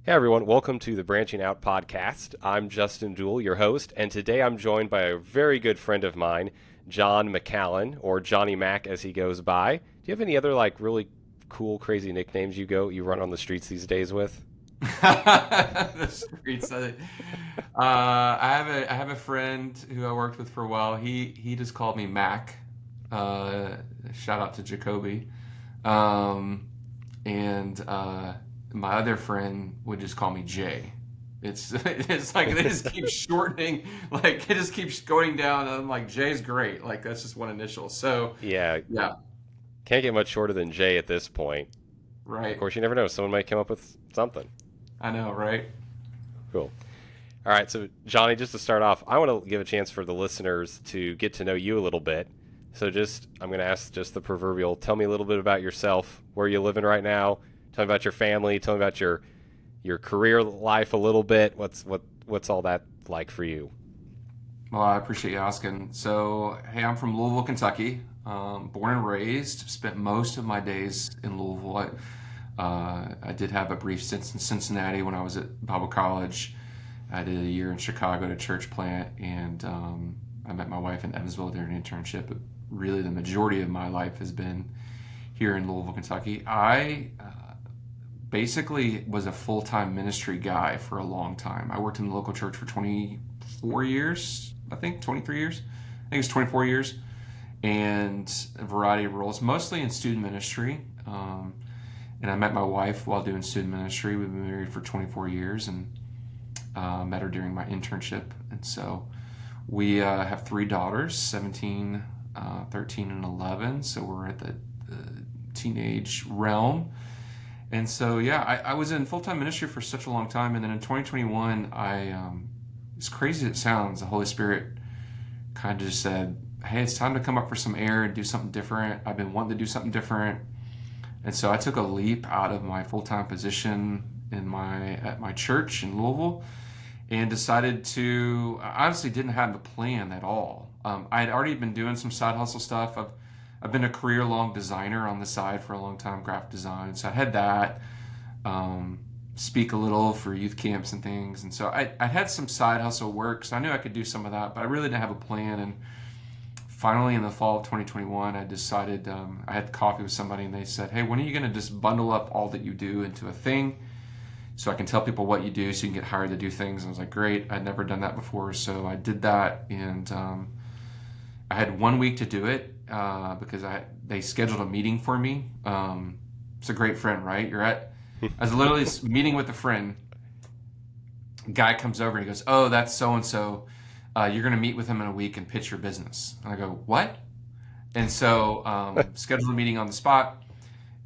Hey everyone, welcome to the Branching Out podcast. I'm Justin Jewell, your host, and today I'm joined by a very good friend of mine, Jon McCallon, or Johnny Mac as he goes by. Do you have any other really cool, crazy nicknames you run on the streets these days with? The streets. I have a friend who I worked with for a while. He just called me Mac. Uh, Shout out to Jacoby. Um, and my other friend would just call me Jay. It's like they just keep shortening, like it just keeps going down. And I'm like, Jay's great. Like that's just one initial. So Yeah, yeah, can't get much shorter than J at this point. Of right. course, you never know. Someone might come up with something. I know, right? Cool. All right, so Johnny, just to start off, I want to give a chance for the listeners to get to know you a little bit. So I'm going to ask just the proverbial, tell me a little bit about yourself, where you're living right now, tell me about your family, tell me about your career life a little bit. What's all that like for you? Well, I appreciate you asking. So, hey, I'm from Louisville, Kentucky. Born and raised. Spent most of my days in Louisville. I did have a brief stint in Cincinnati when I was at Bible College. I did a year in Chicago at a church plant, and I met my wife in Evansville during an internship. But really, the majority of my life has been here in Louisville, Kentucky. I basically was a full-time ministry guy for a long time. I worked in the local church for 24 years, I think 23 years. I think it's 24 years, and a variety of roles, mostly in student ministry. And I met my wife while doing student ministry. We've been married for 24 years, and met her during my internship. And so we have three daughters, 17, 13, and 11. So we're at the teenage realm. And so, yeah, I was in full time ministry for such a long time. And then in 2021, as crazy as it sounds, the Holy Spirit kind of just said, hey, it's time to come up for some air and do something different. I've been wanting to do something different. And so I took a leap out of my full time position at my church in Louisville and decided to, I honestly didn't have a plan at all. I had already been doing some side hustle stuff. I've been a career long designer on the side for a long time, graphic design. So I had that, speak a little for youth camps and things. And so I had some side hustle work. So I knew I could do some of that, but I really didn't have a plan. And finally, in the fall of 2021, I decided, I had coffee with somebody and they said, hey, when are you going to just bundle up all that you do into a thing so I can tell people what you do so you can get hired to do things? And I was like, great. I'd never done that before. So I did that. And I had 1 week to do it because they scheduled a meeting for me. It's a great friend, right? I was literally meeting with a friend. Guy comes over and he goes, "Oh, that's so and so. You're going to meet with him in a week and pitch your business." And I go, "What?" And so scheduled a meeting on the spot,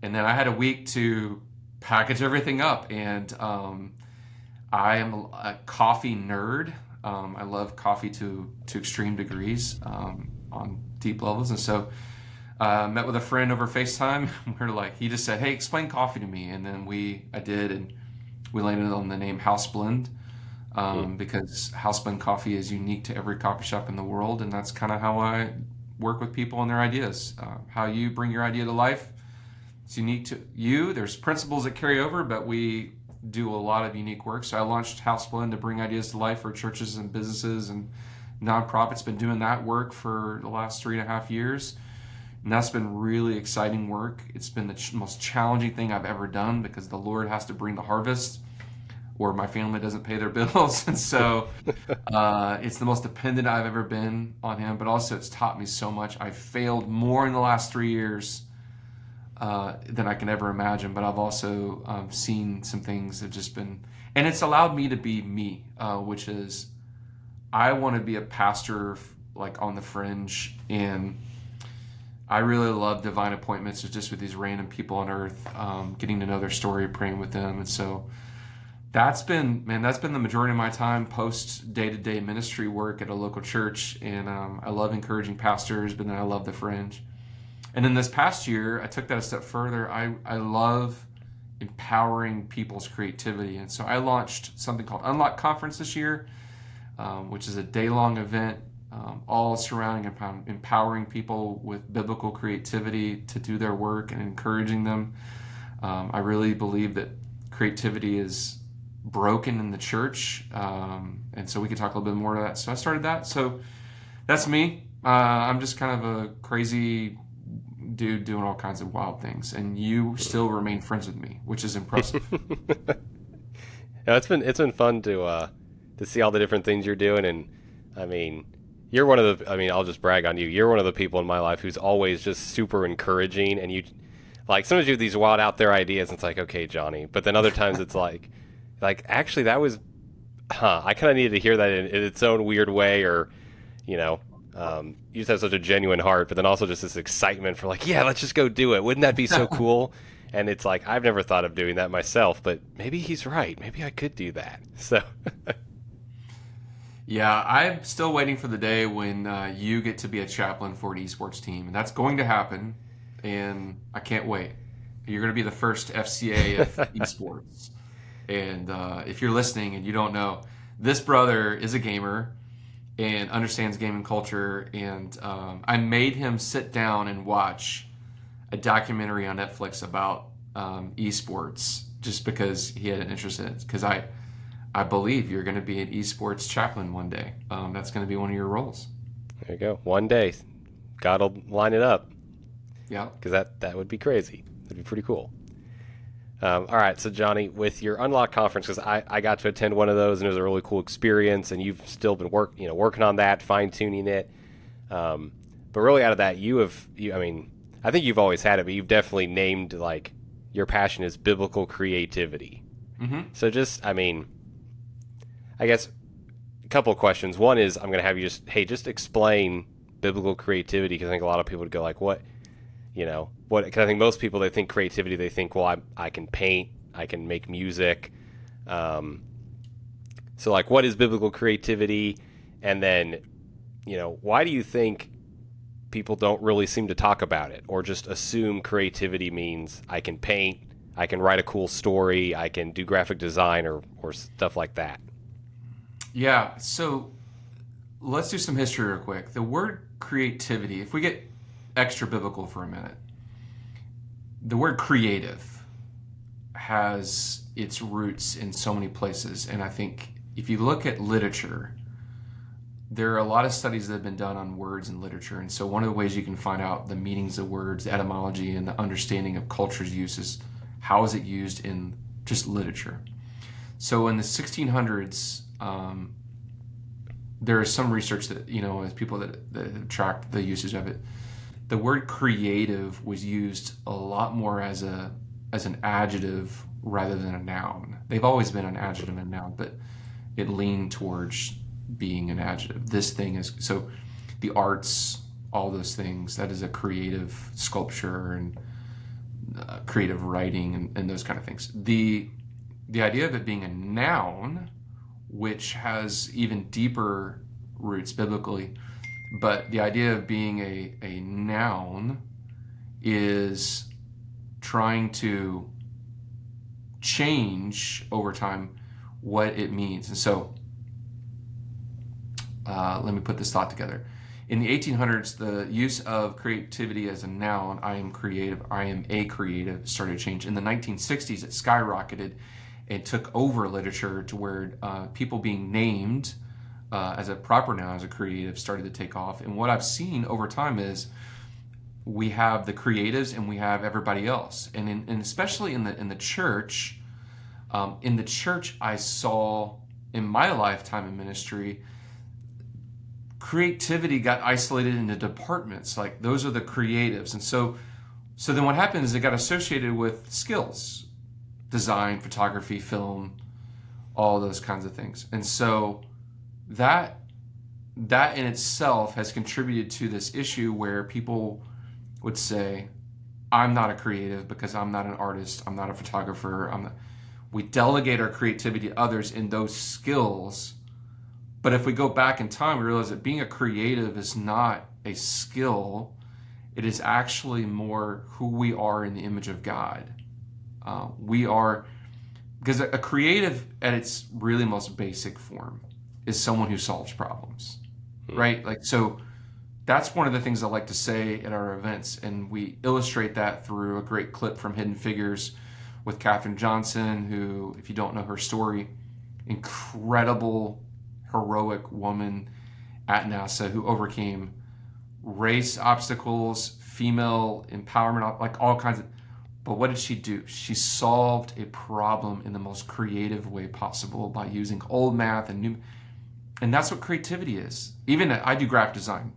and then I had a week to package everything up. And I am a coffee nerd. I love coffee to extreme degrees on deep levels, and so met with a friend over FaceTime. We're like, he just said, "Hey, explain coffee to me," and then I did, and we landed on the name House Blend Hmm. because house blend coffee is unique to every coffee shop in the world, and that's kind of how I work with people and their ideas. How you bring your idea to life, it's unique to you. There's principles that carry over, but we do a lot of unique work. So I launched House Blend to bring ideas to life for churches and businesses and nonprofits. Been doing that work for the last 3.5 years. And that's been really exciting work. It's been the most challenging thing I've ever done because the Lord has to bring the harvest or my family doesn't pay their bills. And so it's the most dependent I've ever been on Him, but also it's taught me so much. I've failed more in the last 3 years than I can ever imagine, but I've also seen some things that have just been, and it's allowed me to be me, which is I want to be a pastor like on the fringe, and I really love divine appointments just with these random people on earth, getting to know their story, praying with them. And so that's been the majority of my time post day-to-day ministry work at a local church. And I love encouraging pastors, but then I love the fringe. And then this past year, I took that a step further. I love empowering people's creativity. And so I launched something called Unlock Conference this year, which is a day-long event, all surrounding empowering people with biblical creativity to do their work and encouraging them. I really believe that creativity is broken in the church, and so we could talk a little bit more to that. So I started that. So that's me. I'm just kind of a crazy dude doing all kinds of wild things, and you still remain friends with me, which is impressive. Yeah, it's been fun to see all the different things you're doing, and I mean, you're one of the. I mean, I'll just brag on you. You're one of the people in my life who's always just super encouraging, and you like sometimes you have these wild out there ideas. And it's like, okay, Johnny, but then other times it's like actually that was, I kind of needed to hear that in its own weird way, or you know. You just have such a genuine heart, but then also just this excitement for like, yeah, let's just go do it. Wouldn't that be so cool? And it's like I've never thought of doing that myself, but maybe he's right. Maybe I could do that. So Yeah, I'm still waiting for the day when you get to be a chaplain for an esports team, and that's going to happen, and I can't wait. You're going to be the first FCA of esports, and if you're listening and you don't know, this brother is a gamer and understands gaming culture, and I made him sit down and watch a documentary on Netflix about esports just because he had an interest in it. Because I believe you're going to be an esports chaplain one day. That's going to be one of your roles. there you go. One day, God will line it up Yeah. because that would be crazy. That'd be pretty cool. All right, so Johnny, with your Unlock conference, because I got to attend one of those and it was a really cool experience, and you've still been working on that, fine tuning it. But really, out of that, I mean, I think you've always had it, but you've definitely named like your passion is biblical creativity. Mm-hmm. So just, I mean, I guess a couple of questions. One is I'm going to have you just explain biblical creativity, because I think a lot of people would go like, what? Because I think most people, they think creativity, they think, well, I can paint, I can make music. So like, what is biblical creativity? And then, why do you think people don't really seem to talk about it, or just assume creativity means I can paint, I can write a cool story, I can do graphic design or stuff like that? Yeah. So let's do some history real quick. The word creativity, if we get extra biblical for a minute, the word creative has its roots in so many places. And I think if you look at literature, there are a lot of studies that have been done on words in literature. And so one of the ways you can find out the meanings of words, the etymology, and the understanding of culture's use is how is it used in just literature. So in the 1600s, there is some research that, as people that have tracked the usage of it, the word creative was used a lot more as an adjective rather than a noun. They've always been an adjective and a noun, but it leaned towards being an adjective. This thing is, so the arts, all those things, that is a creative sculpture and creative writing and those kind of things. The idea of it being a noun, which has even deeper roots biblically, but the idea of being a noun is trying to change over time what it means. And so let me put this thought together. In the 1800s, the use of creativity as a noun, I am creative, I am a creative, started to change. In the 1960s, it skyrocketed and took over literature to where people being named as a proper noun, as a creative, started to take off. And what I've seen over time is we have the creatives and we have everybody else. And especially in the church, I saw in my lifetime in ministry, creativity got isolated into departments. Like those are the creatives. And so then what happened is it got associated with skills, design, photography, film, all those kinds of things. And so that in itself has contributed to this issue where people would say, I'm not a creative because I'm not an artist, I'm not a photographer. We delegate our creativity to others in those skills. But if we go back in time, we realize that being a creative is not a skill. It is actually more who we are in the image of God. We are, because a creative at its really most basic form is someone who solves problems, right? Like, so that's one of the things I like to say at our events. And we illustrate that through a great clip from Hidden Figures with Katherine Johnson, who, if you don't know her story, incredible, heroic woman at NASA who overcame race obstacles, female empowerment, like all kinds of. But what did she do? She solved a problem in the most creative way possible by using old math and new. And that's what creativity is. Even I do graphic design.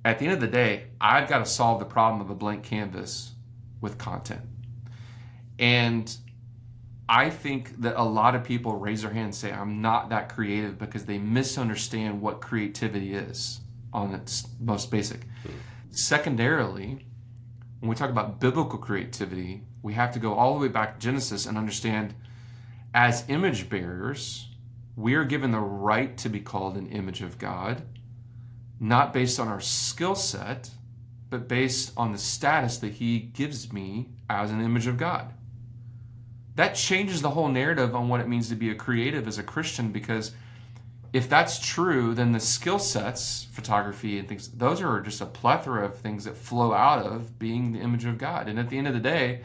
At the end of the day, I've got to solve the problem of a blank canvas with content. And I think that a lot of people raise their hand and say, I'm not that creative, because they misunderstand what creativity is on its most basic. Secondarily, when we talk about biblical creativity, we have to go all the way back to Genesis and understand, as image bearers, we are given the right to be called an image of God, not based on our skill set, but based on the status that he gives me as an image of God. That changes the whole narrative on what it means to be a creative as a Christian, because if that's true, then the skill sets, photography and things, those are just a plethora of things that flow out of being the image of God. And at the end of the day,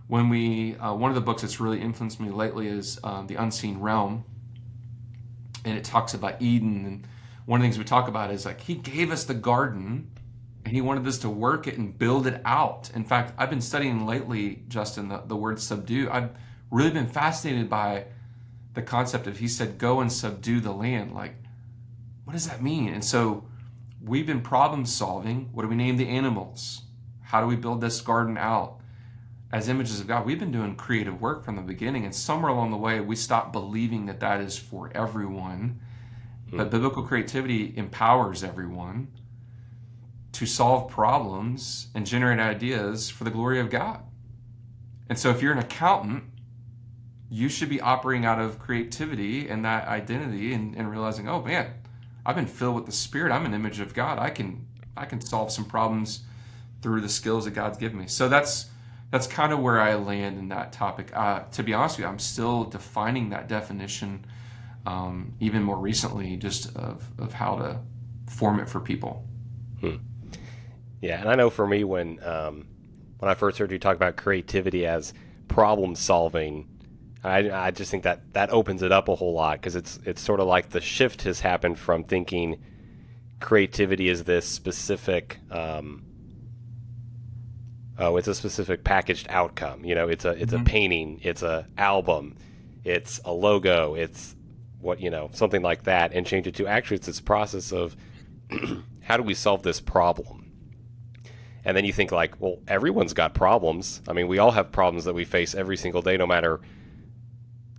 when one of the books that's really influenced me lately is The Unseen Realm, and it talks about Eden. And one of the things we talk about is, like, he gave us the garden and he wanted us to work it and build it out. In fact, I've been studying lately, Justin, the word subdue. I've really been fascinated by the concept of, he said, go and subdue the land. Like, what does that mean? And so we've been problem solving. What do we name the animals? How do we build this garden out? As images of God, we've been doing creative work from the beginning. And somewhere along the way, we stopped believing that that is for everyone. But biblical creativity empowers everyone to solve problems and generate ideas for the glory of God. And so if you're an accountant, you should be operating out of creativity and that identity, and realizing, oh man, I've been filled with the Spirit. I'm an image of God. I can solve some problems through the skills that God's given me. So that's kind of where I land in that topic. To be honest with you, I'm still defining that definition, even more recently, just of how to form it for people. Yeah, and I know for me, when I first heard you talk about creativity as problem solving, I just think that opens it up a whole lot, because it's sort of like the shift has happened from thinking creativity is this specific it's a specific packaged outcome. It's a painting, it's a album, it's a logo, it's something like that, and change it to, actually, it's this process of how do we solve this problem? And then you think, like, well, everyone's got problems. I mean, we all have problems that we face every single day, no matter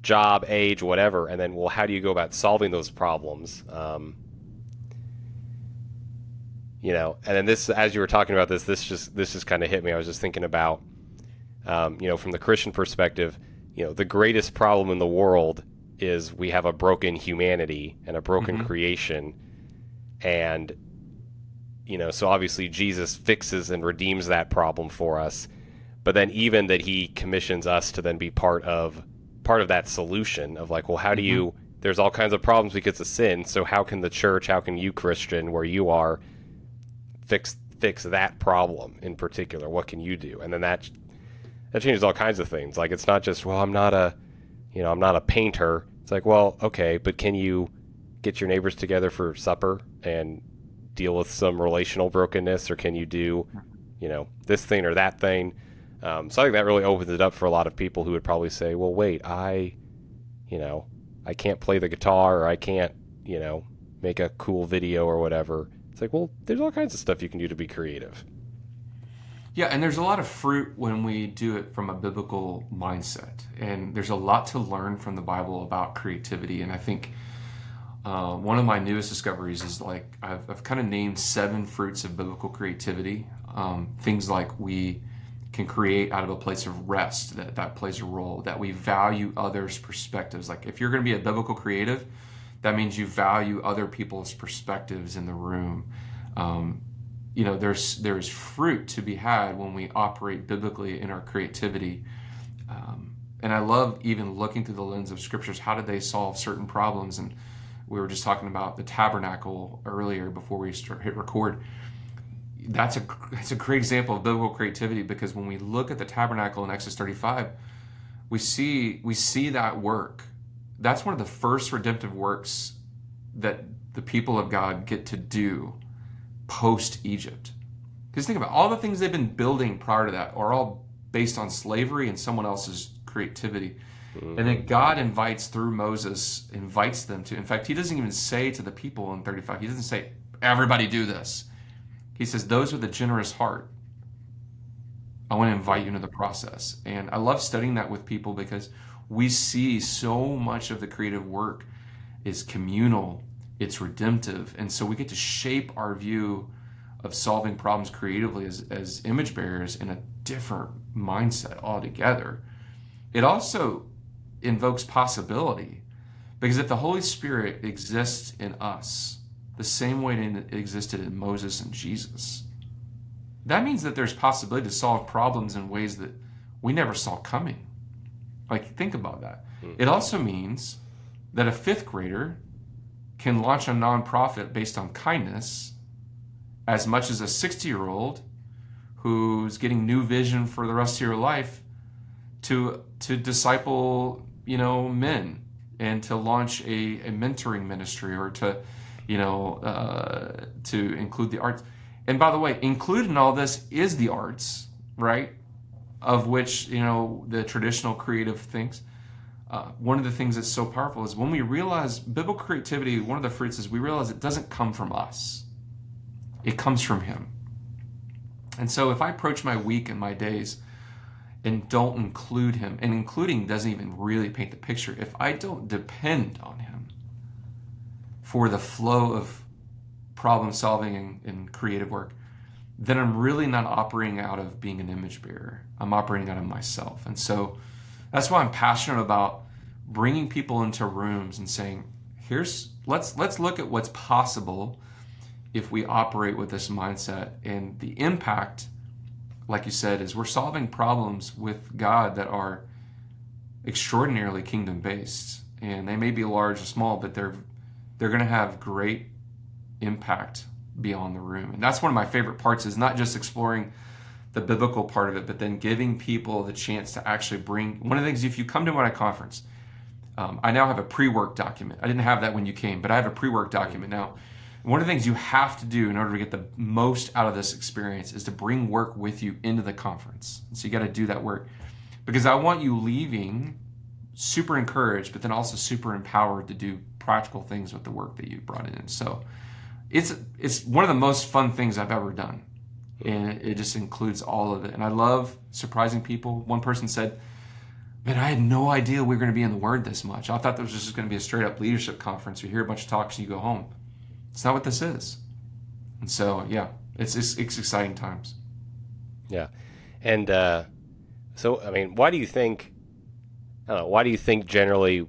job, age, whatever. And then, well, how do you go about solving those problems? And then this, as you were talking about this just kind of hit me. I was just thinking about, from the Christian perspective, the greatest problem in the world is we have a broken humanity and a broken creation. And, so obviously Jesus fixes and redeems that problem for us. But then even that he commissions us to then be part of that solution of, like, well, how do you, there's all kinds of problems because of sin. So how can the church, how can you, Christian, where you are, fix that problem in particular? What can you do? And then that changes all kinds of things. Like, it's not just, well, I'm not a painter. It's like, well, okay, but can you get your neighbors together for supper and deal with some relational brokenness? Or can you do, this thing or that thing? So I think that really opens it up for a lot of people who would probably say, well, wait, I can't play the guitar, or I can't, make a cool video or whatever. It's like, well, there's all kinds of stuff you can do to be creative. Yeah, and there's a lot of fruit when we do it from a biblical mindset. And there's a lot to learn from the Bible about creativity. And I think one of my newest discoveries is, like, I've kind of named 7 fruits of biblical creativity. Things like we can create out of a place of rest, that plays a role, that we value others' perspectives. Like, if you're going to be a biblical creative, that means you value other people's perspectives in the room. There's fruit to be had when we operate biblically in our creativity. And I love even looking through the lens of scriptures. How did they solve certain problems? And we were just talking about the tabernacle earlier before we hit record. that's a great example of biblical creativity, because when we look at the tabernacle in Exodus 35, we see that work. That's one of the first redemptive works that the people of God get to do post Egypt. Because think about it, all the things they've been building prior to that are all based on slavery and someone else's creativity. And then God through Moses, invites them to. In fact, he doesn't even say to the people in 35, he doesn't say, everybody do this. He says, those with a generous heart, I want to invite you into the process. And I love studying that with people, because we see so much of the creative work is communal, it's redemptive. And so we get to shape our view of solving problems creatively as image bearers in a different mindset altogether. It also invokes possibility, because if the Holy Spirit exists in us the same way it existed in Moses and Jesus, that means that there's possibility to solve problems in ways that we never saw coming. Like, think about that. It also means that a fifth grader can launch a nonprofit based on kindness as much as a 60-year-old who's getting new vision for the rest of your life to disciple, men, and to launch a mentoring ministry, or to include the arts. And by the way, included in all this is the arts, right? Of which, the traditional creative things. One of the things that's so powerful is when we realize biblical creativity, one of the fruits is we realize it doesn't come from us. It comes from him. And so if I approach my week and my days and don't include him, and including doesn't even really paint the picture, if I don't depend on him for the flow of problem solving and creative work, then I'm really not operating out of being an image bearer. I'm operating out of myself. And so that's why I'm passionate about bringing people into rooms and saying, let's look at what's possible if we operate with this mindset. And the impact, like you said, is we're solving problems with God that are extraordinarily kingdom-based. And they may be large or small, but they're going to have great impact beyond the room. And that's one of my favorite parts, is not just exploring the biblical part of it, but then giving people the chance to actually bring. One of the things, if you come to my conference, I now have a pre-work document. I didn't have that when you came, but I have a pre-work document now. One of the things you have to do in order to get the most out of this experience is to bring work with you into the conference. So you got to do that work, because I want you leaving super encouraged, but then also super empowered to do practical things with the work that you brought in. So it's one of the most fun things I've ever done. And it just includes all of it. And I love surprising people. One person said, man, I had no idea we were going to be in the Word this much. I thought this was just going to be a straight up leadership conference. You hear a bunch of talks and you go home. It's not what this is. And so, yeah, it's exciting times. Yeah. And so, I mean, why do you think generally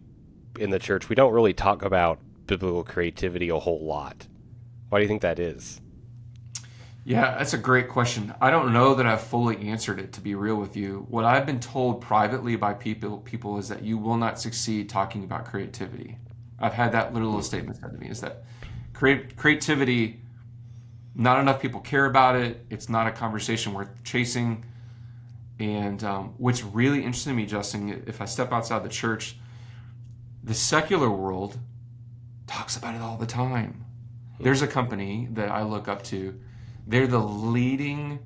in the church we don't really talk about biblical creativity a whole lot? Why do you think that is? Yeah, that's a great question. I don't know that I've fully answered it, to be real with you. What I've been told privately by people is that you will not succeed talking about creativity. I've had that literal statement said to me, is that creativity, not enough people care about it. It's not a conversation worth chasing. And what's really interesting to me, Justin, if I step outside the church, the secular world talks about it all the time. There's a company that I look up to. They're the leading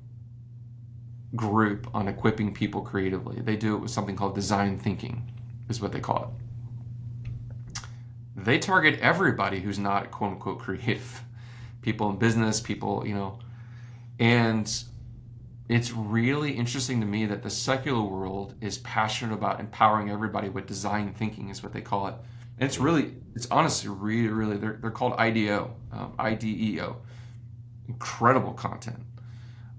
group on equipping people creatively. They do it with something called design thinking, is what they call it. They target everybody who's not quote unquote creative. People in business, people, and it's really interesting to me that the secular world is passionate about empowering everybody with design thinking, is what they call it. And it's honestly really, really, they're called IDEO, IDEO. Incredible content.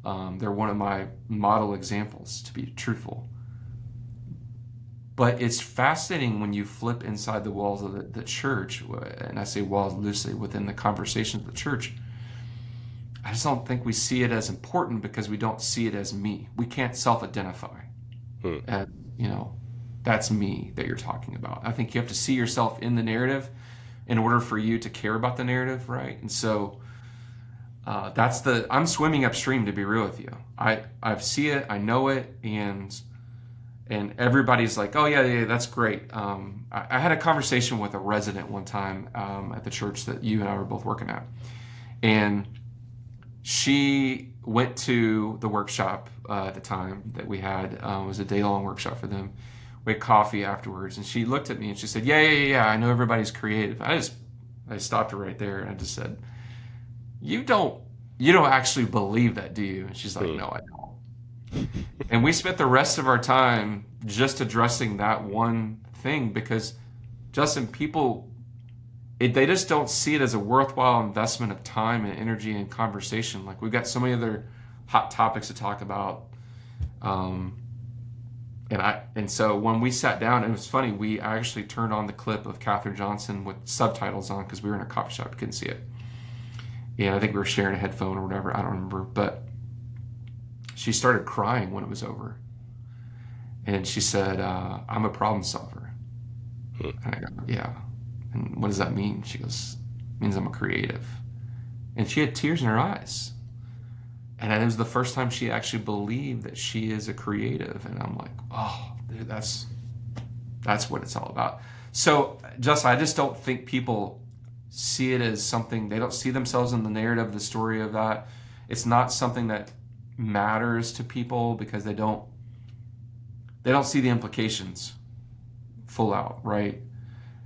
They're one of my model examples, to be truthful. But it's fascinating when you flip inside the walls of the church, and I say walls loosely, within the conversations of the church. I just don't think we see it as important because we don't see it as me. We can't self-identify. As, that's me that you're talking about. I think you have to see yourself in the narrative in order for you to care about the narrative, right? And so I'm swimming upstream, to be real with you. I see it, I know it, and everybody's like, oh yeah, that's great. I had a conversation with a resident one time at the church that you and I were both working at, and she went to the workshop at the time that we had. It was a day-long workshop for them. We had coffee afterwards, and she looked at me and she said, yeah, I know everybody's creative. I stopped her right there and I just said, you don't actually believe that, do you? And she's like, Hmm. no, I don't. And we spent the rest of our time just addressing that one thing because, Justin, they just don't see it as a worthwhile investment of time and energy and conversation. Like we've got so many other hot topics to talk about. Um, and so when we sat down, it was funny. I actually turned on the clip of Katherine Johnson with subtitles on because we were in a coffee shop, we couldn't see it. Yeah, I think we were sharing a headphone or whatever. I don't remember, but she started crying when it was over, and she said, "I'm a problem solver." Hmm. And I go, "Yeah." And what does that mean? She goes, "It means I'm a creative." And she had tears in her eyes. And it was the first time she actually believed that she is a creative. And I'm like, oh, dude, that's what it's all about. So, Justin, I just don't think people see it as something, they don't see themselves in the narrative, the story of that. It's not something that matters to people because they don't see the implications full out, right?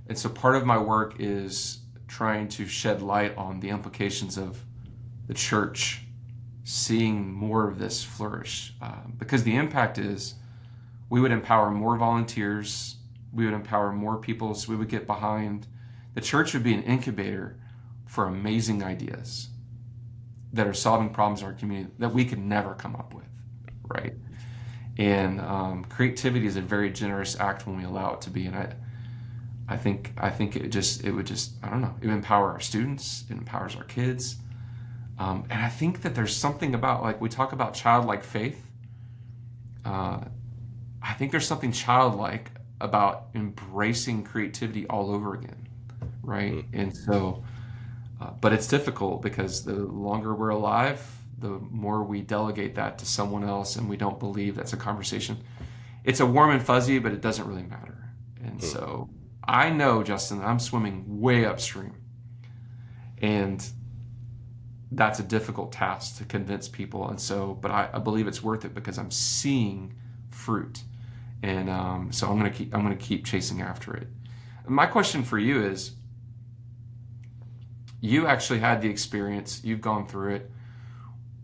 And so part of my work is trying to shed light on the implications of the church seeing more of this flourish. Because the impact is we would empower more volunteers, we would empower more people, so we would get behind. The church would be an incubator for amazing ideas that are solving problems in our community that we could never come up with, right? And creativity is a very generous act when we allow it to be. And I think it would just I don't know, it would empower our students, it empowers our kids. And I think that there's something about, like we talk about childlike faith. I think there's something childlike about embracing creativity all over again, Hmm. right? And so, but it's difficult because the longer we're alive, the more we delegate that to someone else, and we don't believe that's a conversation. It's a warm and fuzzy, but it doesn't really matter. And Hmm. so, I know, Justin, that I'm swimming way upstream, and that's a difficult task to convince people. And so, but I believe it's worth it because I'm seeing fruit, and so I'm gonna keep chasing after it. My question for you is: you actually had the experience, you've gone through it.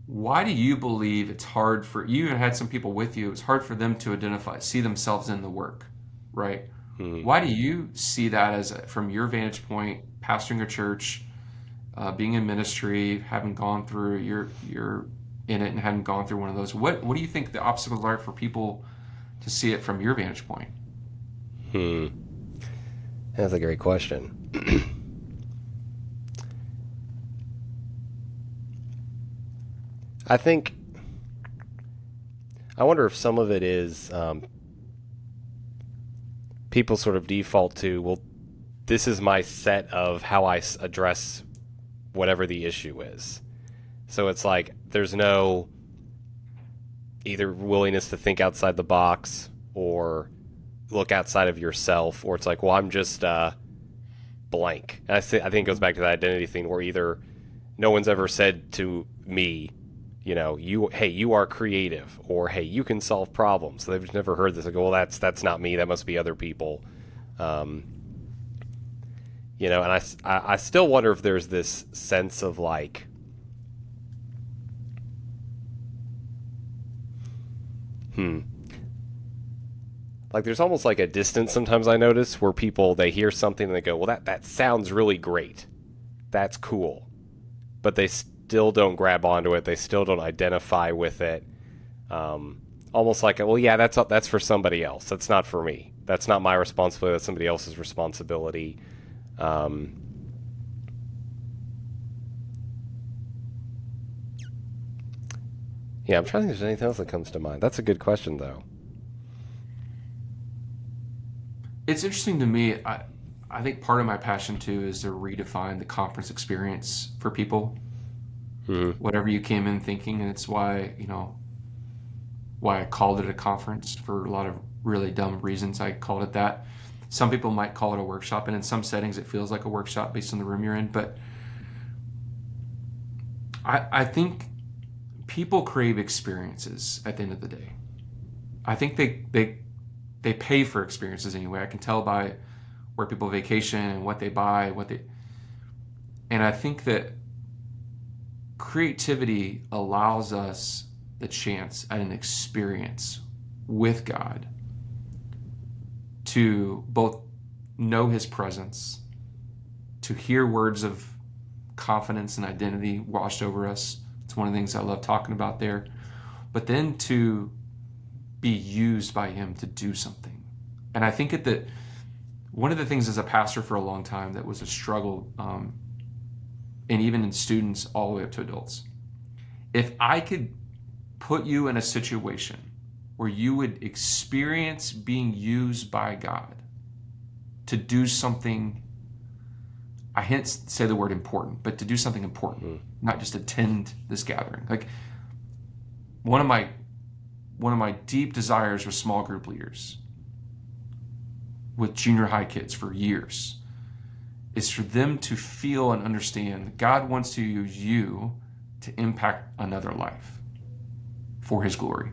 Why do you believe it's hard for you? Even had some people with you. It's hard for them to see themselves in the work, right? Hmm. Why do you see that as from your vantage point, pastoring a church? Being in ministry, having gone through you're in it and hadn't gone through one of those. What do you think the obstacles are for people to see it from your vantage point? Hmm. That's a great question. I think I wonder if some of it is people sort of default to, well, this is my set of how I address whatever the issue is. So it's like there's no either willingness to think outside the box or look outside of yourself, or it's like, well, I'm just blank. And I think it goes back to the identity thing where either no one's ever said to me, you are creative, or hey, you can solve problems. So they've just never heard this. I go, well, that's not me. That must be other people. Um, and I still wonder if there's this sense of like, hmm, like there's almost like a distance sometimes I notice where people they hear something and they go, well, that sounds really great, that's cool, but they still don't grab onto it. They still don't identify with it. Almost like, well, yeah, that's for somebody else. That's not for me. That's not my responsibility. That's somebody else's responsibility. Um, yeah, I'm trying to think if there's anything else that comes to mind. That's a good question, though. It's interesting to me. I think part of my passion too is to redefine the conference experience for people. Mm-hmm. whatever you came in thinking, and it's why, why I called it a conference for a lot of really dumb reasons. I called it that. Some people might call it a workshop, and in some settings it feels like a workshop based on the room you're in. But I think people crave experiences at the end of the day. I think they pay for experiences anyway. I can tell by where people vacation and what they buy, and I think that creativity allows us the chance at an experience with God to both know his presence, to hear words of confidence and identity washed over us. It's one of the things I love talking about there. But then to be used by him to do something. And I think that one of the things as a pastor for a long time that was a struggle, and even in students all the way up to adults, if I could put you in a situation where you would experience being used by God to do something, I hence say the word important, but to do something important, not just attend this gathering. Like one of my deep desires with small group leaders, with junior high kids for years, is for them to feel and understand that God wants to use you to impact another life for his glory.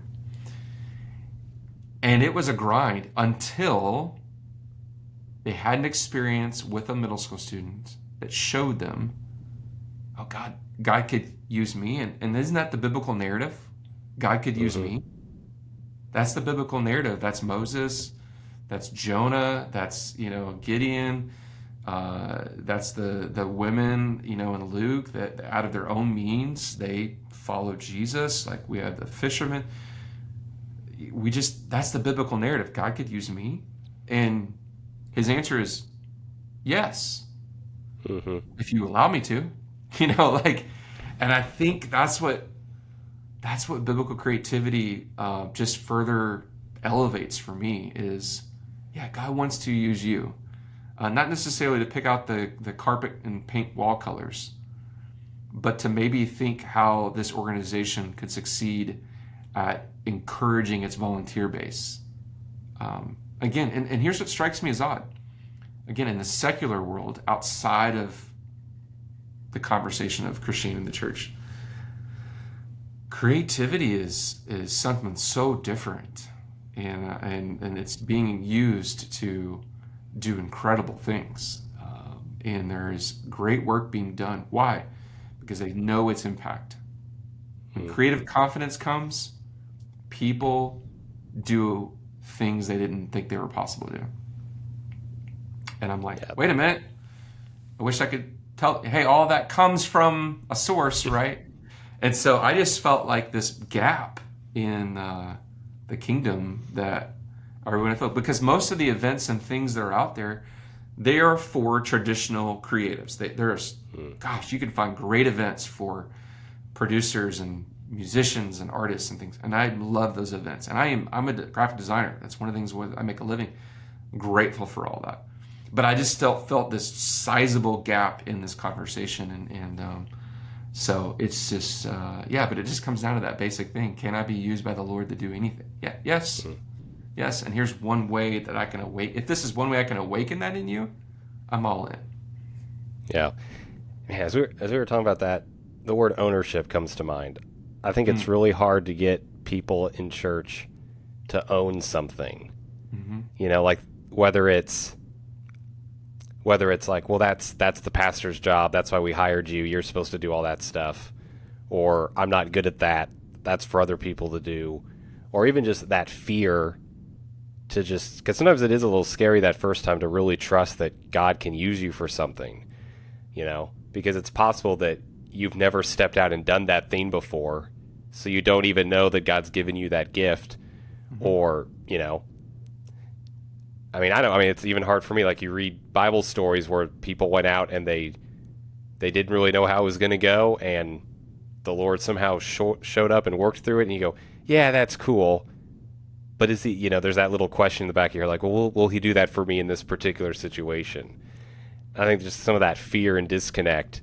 And it was a grind until they had an experience with a middle school student that showed them, oh, God could use me. And isn't that the biblical narrative? God could use me. That's the biblical narrative. That's Moses. That's Jonah. That's, Gideon. That's the women, in Luke that out of their own means, they followed Jesus. Like we have the fishermen. That's the biblical narrative. God could use me. And his answer is yes. If you allow me to, and I think that's what biblical creativity just further elevates for me is, yeah, God wants to use you. Not necessarily to pick out the carpet and paint wall colors, but to maybe think how this organization could succeed at encouraging its volunteer base. Again, and here's what strikes me as odd. Again, in the secular world, outside of the conversation of Christianity in the church, creativity is something so different, and it's being used to do incredible things. And there is great work being done. Why? Because they know its impact. When creative confidence comes, people do things they didn't think they were possible to do. And I'm like, wait a minute. I wish I could tell, hey, all that comes from a source, right? And so I just felt like this gap in the kingdom that everyone felt, because most of the events and things that are out there, they are for traditional creatives. Gosh, you can find great events for producers and musicians and artists and things. And I love those events. And I'm a graphic designer. That's one of the things where I make a living. I'm grateful for all that. But I just still felt this sizable gap in this conversation. And so it's just, but it just comes down to that basic thing. Can I be used by the Lord to do anything? Yeah, yes. Yes, and here's one way that I can awaken. If this is one way I can awaken that in you, I'm all in. Yeah. As we were talking about that, the word ownership comes to mind. I think it's really hard to get people in church to own something. Like whether it's like, well, that's the pastor's job. That's why we hired you. You're supposed to do all that stuff. Or I'm not good at that. That's for other people to do. Or even just that fear to just, because sometimes it is a little scary that first time to really trust that God can use you for something, because it's possible that you've never stepped out and done that thing before. So you don't even know that God's given you that gift or, it's even hard for me. Like you read Bible stories where people went out and they didn't really know how it was going to go. And the Lord somehow showed up and worked through it. And you go, yeah, that's cool. But is he, there's that little question in the back of your like, well, will he do that for me in this particular situation? I think just some of that fear and disconnect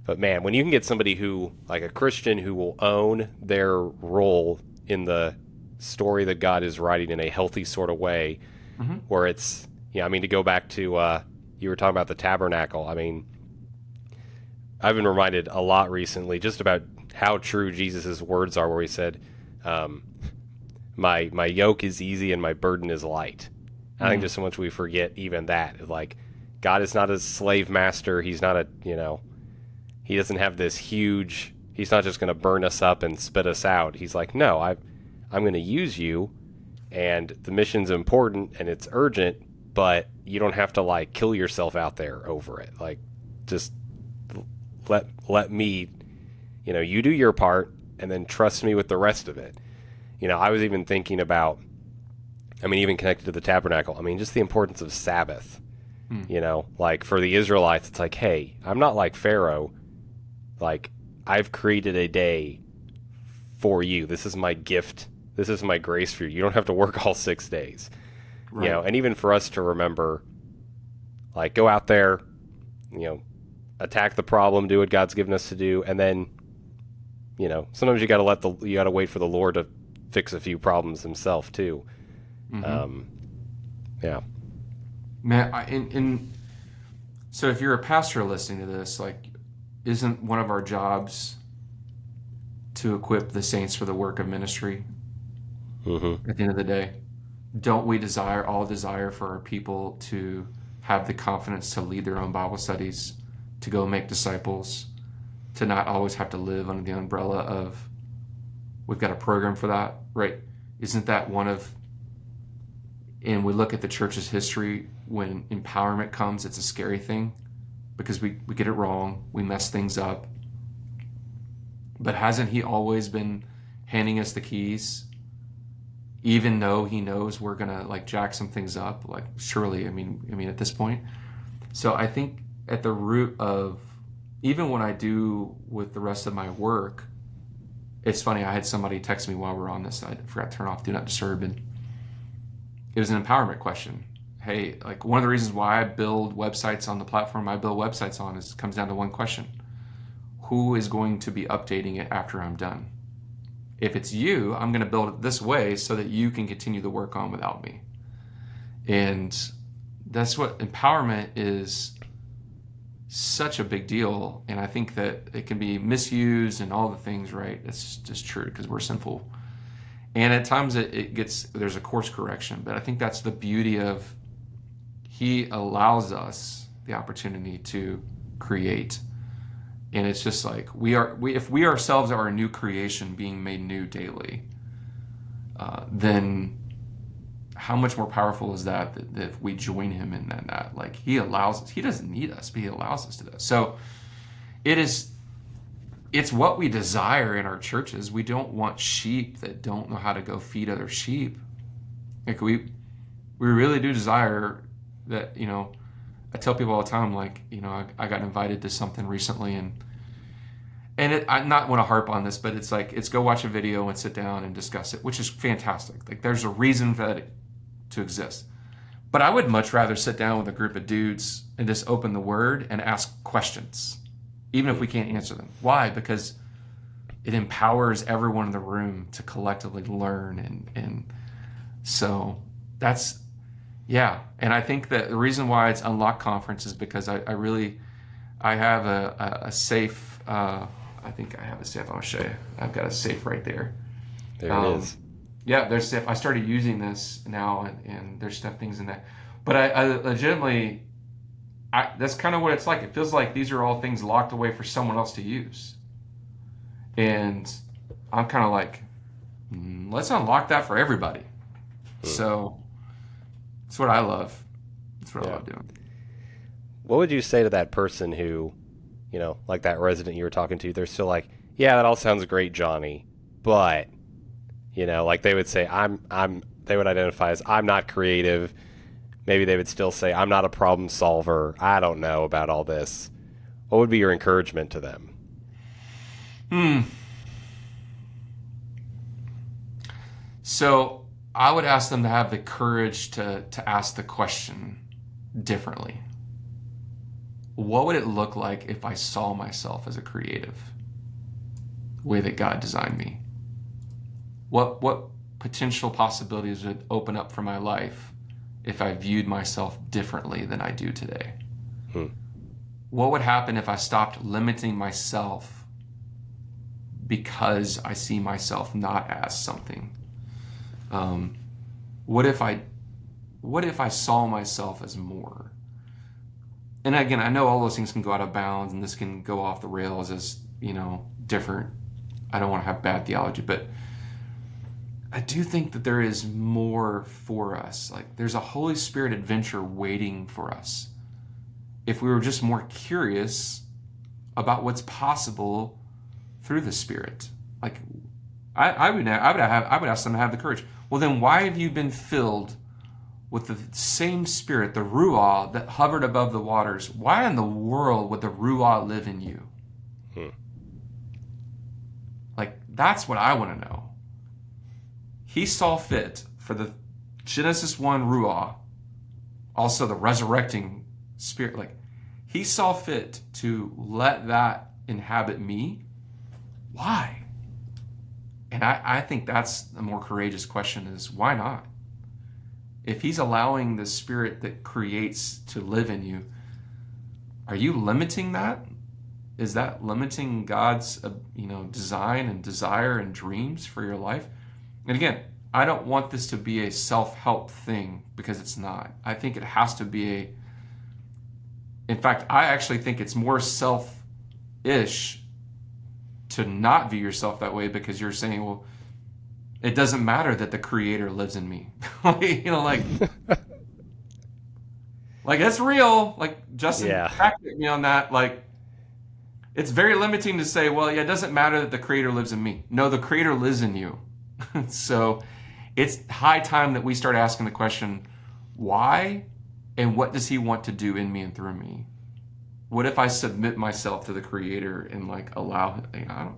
But man, when you can get somebody who, like a Christian, who will own their role in the story that God is writing in a healthy sort of way, Hmm. where it's, I mean, to go back to, you were talking about the tabernacle. I mean, I've been reminded a lot recently just about how true Jesus' words are, where he said, um, my yoke is easy and my burden is light. I think Mm. just so much we forget even that. Like, God is not a slave master. He's not a, he doesn't have this huge, he's not just going to burn us up and spit us out. He's like, no, I'm going to use you, and the mission's important and it's urgent, but you don't have to like kill yourself out there over it. Like, just let me, you do your part and then trust me with the rest of it. I was even thinking about, I mean, even connected to the tabernacle, I mean, just the importance of Sabbath. Mm. Like for the Israelites, it's like, hey, I'm not like Pharaoh. Like, I've created a day for you. This is my gift. This is my grace for you. You don't have to work all 6 days. Right. And even for us to remember, like, go out there, attack the problem, do what God's given us to do, and then, sometimes you got to wait for the Lord to fix a few problems himself too. Hmm. Um, yeah. Man, so if you're a pastor listening to this, like, isn't one of our jobs to equip the saints for the work of ministry Mm-hmm. at the end of the day? Don't we desire for our people to have the confidence to lead their own Bible studies, to go make disciples, to not always have to live under the umbrella of we've got a program for that, right? Isn't that one of, and we look at the church's history, when empowerment comes, it's a scary thing because we get it wrong, we mess things up. But hasn't he always been handing us the keys, even though he knows we're gonna like jack some things up? Like, surely, I mean, at this point. So I think at the root of, even when I do with the rest of my work, it's funny. I had somebody text me while we were on this. I forgot to turn off Do Not Disturb, and it was an empowerment question. Hey, like, one of the reasons why I build websites on the platform I build websites on is comes down to one question: who is going to be updating it after I'm done? If it's you, I'm going to build it this way so that you can continue the work on without me. And that's what empowerment is, such a big deal. And I think that it can be misused and all the things, right? It's just true because we're sinful. And at times there's a course correction, but I think that's the beauty of, he allows us the opportunity to create. And it's just like, if we ourselves are a new creation being made new daily, then how much more powerful is that if we join him in that? Like, he allows us, he doesn't need us, but he allows us to do that. So it's what we desire in our churches. We don't want sheep that don't know how to go feed other sheep. Like, we really do desire that, I tell people all the time, like, I got invited to something recently, and I not want to harp on this, but it's like, it's go watch a video and sit down and discuss it, which is fantastic. Like, there's a reason for that to exist. But I would much rather sit down with a group of dudes and just open the word and ask questions, even if we can't answer them. Why? Because it empowers everyone in the room to collectively learn. And so that's, yeah. And I think that the reason why it's Unlock Conference is because I have a safe, I think I have a safe. I'll show you. I've got a safe right there. There it is. Yeah, there's safe. I started using this now, and there's stuff, things in that. But I legitimately, that's kind of what it's like. It feels like these are all things locked away for someone else to use. And I'm kind of like, let's unlock that for everybody. So it's what I love. That's what I love doing. What would you say to that person who, like that resident you were talking to, they're still like, yeah, that all sounds great, Johnny, but, like they would say, they would identify as, I'm not creative. Maybe they would still say, I'm not a problem solver. I don't know about all this. What would be your encouragement to them? So I would ask them to have the courage to ask the question differently. what would it look like if I saw myself as a creative, the way that God designed me? What potential possibilities would open up for my life if I viewed myself differently than I do today? Hmm. What would happen if I stopped limiting myself because I see myself not as something? Um, what if I saw myself as more? And again, I know all those things can go out of bounds, and this can go off the rails as, different. I don't want to have bad theology, but I do think that there is more for us. Like, there's a Holy Spirit adventure waiting for us if we were just more curious about what's possible through the Spirit. Like, I would ask them to have the courage. Well, then why have you been filled with the same Spirit, the Ruah that hovered above the waters? Why in the world would the Ruah live in you? Hmm. Like, that's what I want to know. He saw fit for the Genesis 1 Ruah, also the resurrecting Spirit. Like, he saw fit to let that inhabit me. Why? And I think that's a more courageous question, is why not? If he's allowing the Spirit that creates to live in you, are you limiting that? Is that limiting God's design and desire and dreams for your life? And again, I don't want this to be a self-help thing, because it's not. I think it has to be in fact, I actually think it's more self-ish to not view yourself that way, because you're saying, well, it doesn't matter that the Creator lives in me. like that's real. Like, Justin Yeah. fact checked me on that. Like, it's very limiting to say, well, yeah, it doesn't matter that the Creator lives in me. No, the Creator lives in you. So it's high time that we start asking the question, why, and what does he want to do in me and through me? What if I submit myself to the Creator and allow him?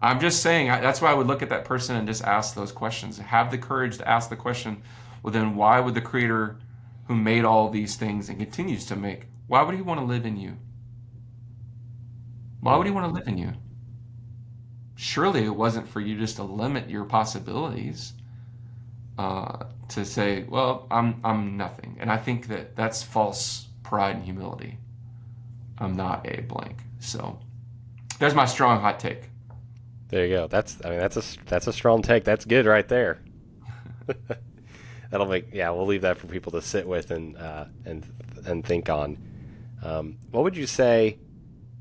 I'm just saying, that's why I would look at that person and just ask those questions. Have the courage to ask the question, well, then why would the Creator, who made all these things and continues to make, why would he want to live in you? Why would he want to live in you? Surely it wasn't for you just to limit your possibilities, to say, well, I'm nothing. And I think that that's false pride and humility. I'm not a blank. So there's my strong hot take. There you go. That's a strong take. That's good right there. We'll leave that for people to sit with and think on. What would you say?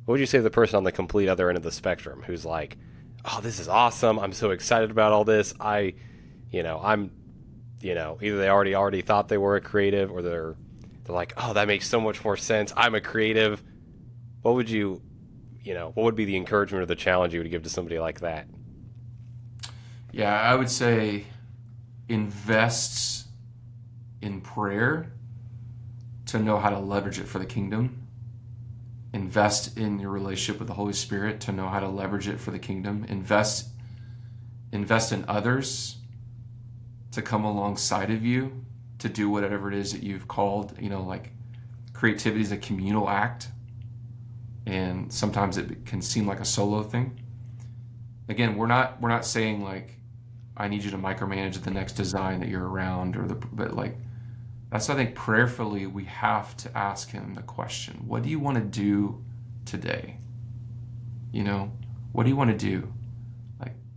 What would you say to the person on the complete other end of the spectrum who's like, "Oh, this is awesome! I'm so excited about all this. I'm, either they already thought they were a creative, or they're like, oh, that makes so much more sense. I'm a creative." What would what would be the encouragement or the challenge you would give to somebody like that? Yeah, I would say invest in prayer to know how to leverage it for the kingdom. Invest in your relationship with the Holy Spirit to know how to leverage it for the kingdom. Invest in others to come alongside of you to do whatever it is that you've called. Creativity is a communal act, and sometimes it can seem like a solo thing. Again, we're not saying I need you to micromanage the next design that you're around, but that's, I think, prayerfully we have to ask him the question, what do you want to do today? What do you want to do?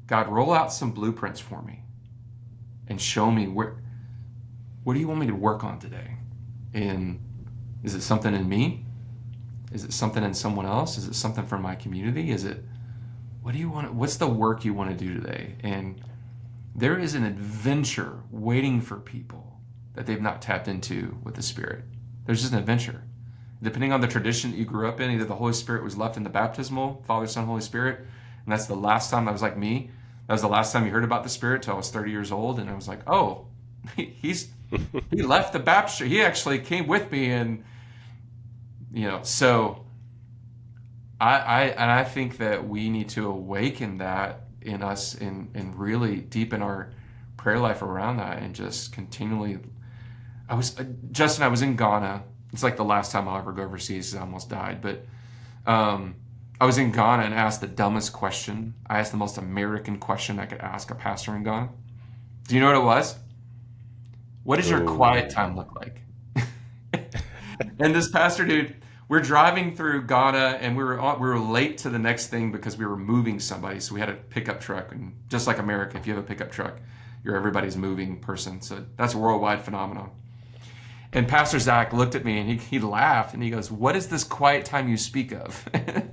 God, roll out some blueprints for me and show me what do you want me to work on today? And is it something in me? Is it something in someone else? Is it something from my community? What's the work you want to do today? And there is an adventure waiting for people that they've not tapped into with the Spirit. There's just an adventure. Depending on the tradition that you grew up in, either the Holy Spirit was left in the baptismal, Father, Son, Holy Spirit, and that's the last time. That was like me. That was the last time you heard about the Spirit till I was 30 years old, and I was like, oh, he left the baptistry. He actually came with me, and so I think that we need to awaken that in us and really deepen our prayer life around that, and just continually. I was in Ghana It's like the last time I'll ever go overseas because I almost died. But um, I was in Ghana and asked the dumbest question. I asked the most American question I could ask a pastor in Ghana. Do you know what it was? What does your quiet Oh. time look like? And this pastor dude, we're driving through Ghana, and we were late to the next thing because we were moving somebody. So we had a pickup truck, and just like America, if you have a pickup truck, you're everybody's moving person. So that's a worldwide phenomenon. And Pastor Zach looked at me and he laughed and he goes, "What is this quiet time you speak of?" I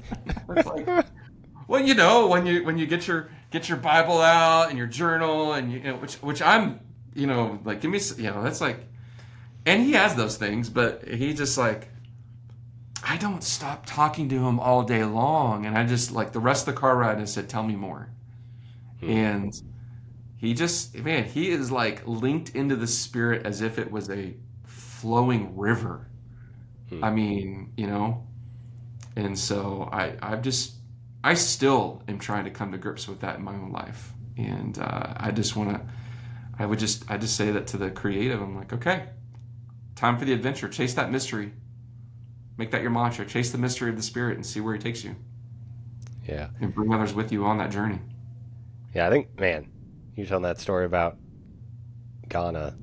was like, "Well, when you get your Bible out and your journal and which I'm, like give me, that's like." And he has those things, but he just like, I don't stop talking to him all day long. And I just like the rest of the car ride, I said, "Tell me more." Hmm. And he just, man, he is like linked into the spirit as if it was a flowing river. Hmm. I mean, and so I still am trying to come to grips with that in my own life. And I just want to, I just say that to the creative. I'm like, okay, time for the adventure. Chase that mystery. Make that your mantra. Chase the mystery of the Spirit and see where He takes you, Yeah. and bring others with you on that journey. Yeah, I think, man, you telling that story about Ghana,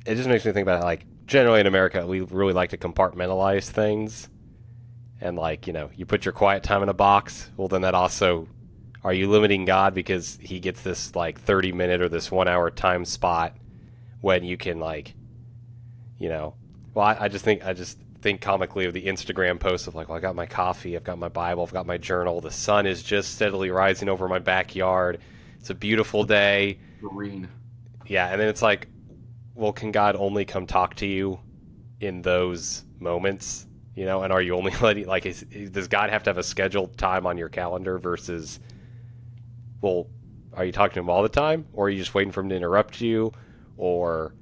it just makes me think about like generally in America we really like to compartmentalize things, and like you put your quiet time in a box. Well, then that also, are you limiting God because He gets this like 30-minute or this 1 hour time spot when you can like well I just think comically of the Instagram post of like, well, I got my coffee, I've got my Bible, I've got my journal, the sun is just steadily rising over my backyard, it's a beautiful day. Marine. Yeah, and then it's like, well, can God only come talk to you in those moments? And are you only letting like does God have to have a scheduled time on your calendar versus, well, are you talking to him all the time, or are you just waiting for him to interrupt you, or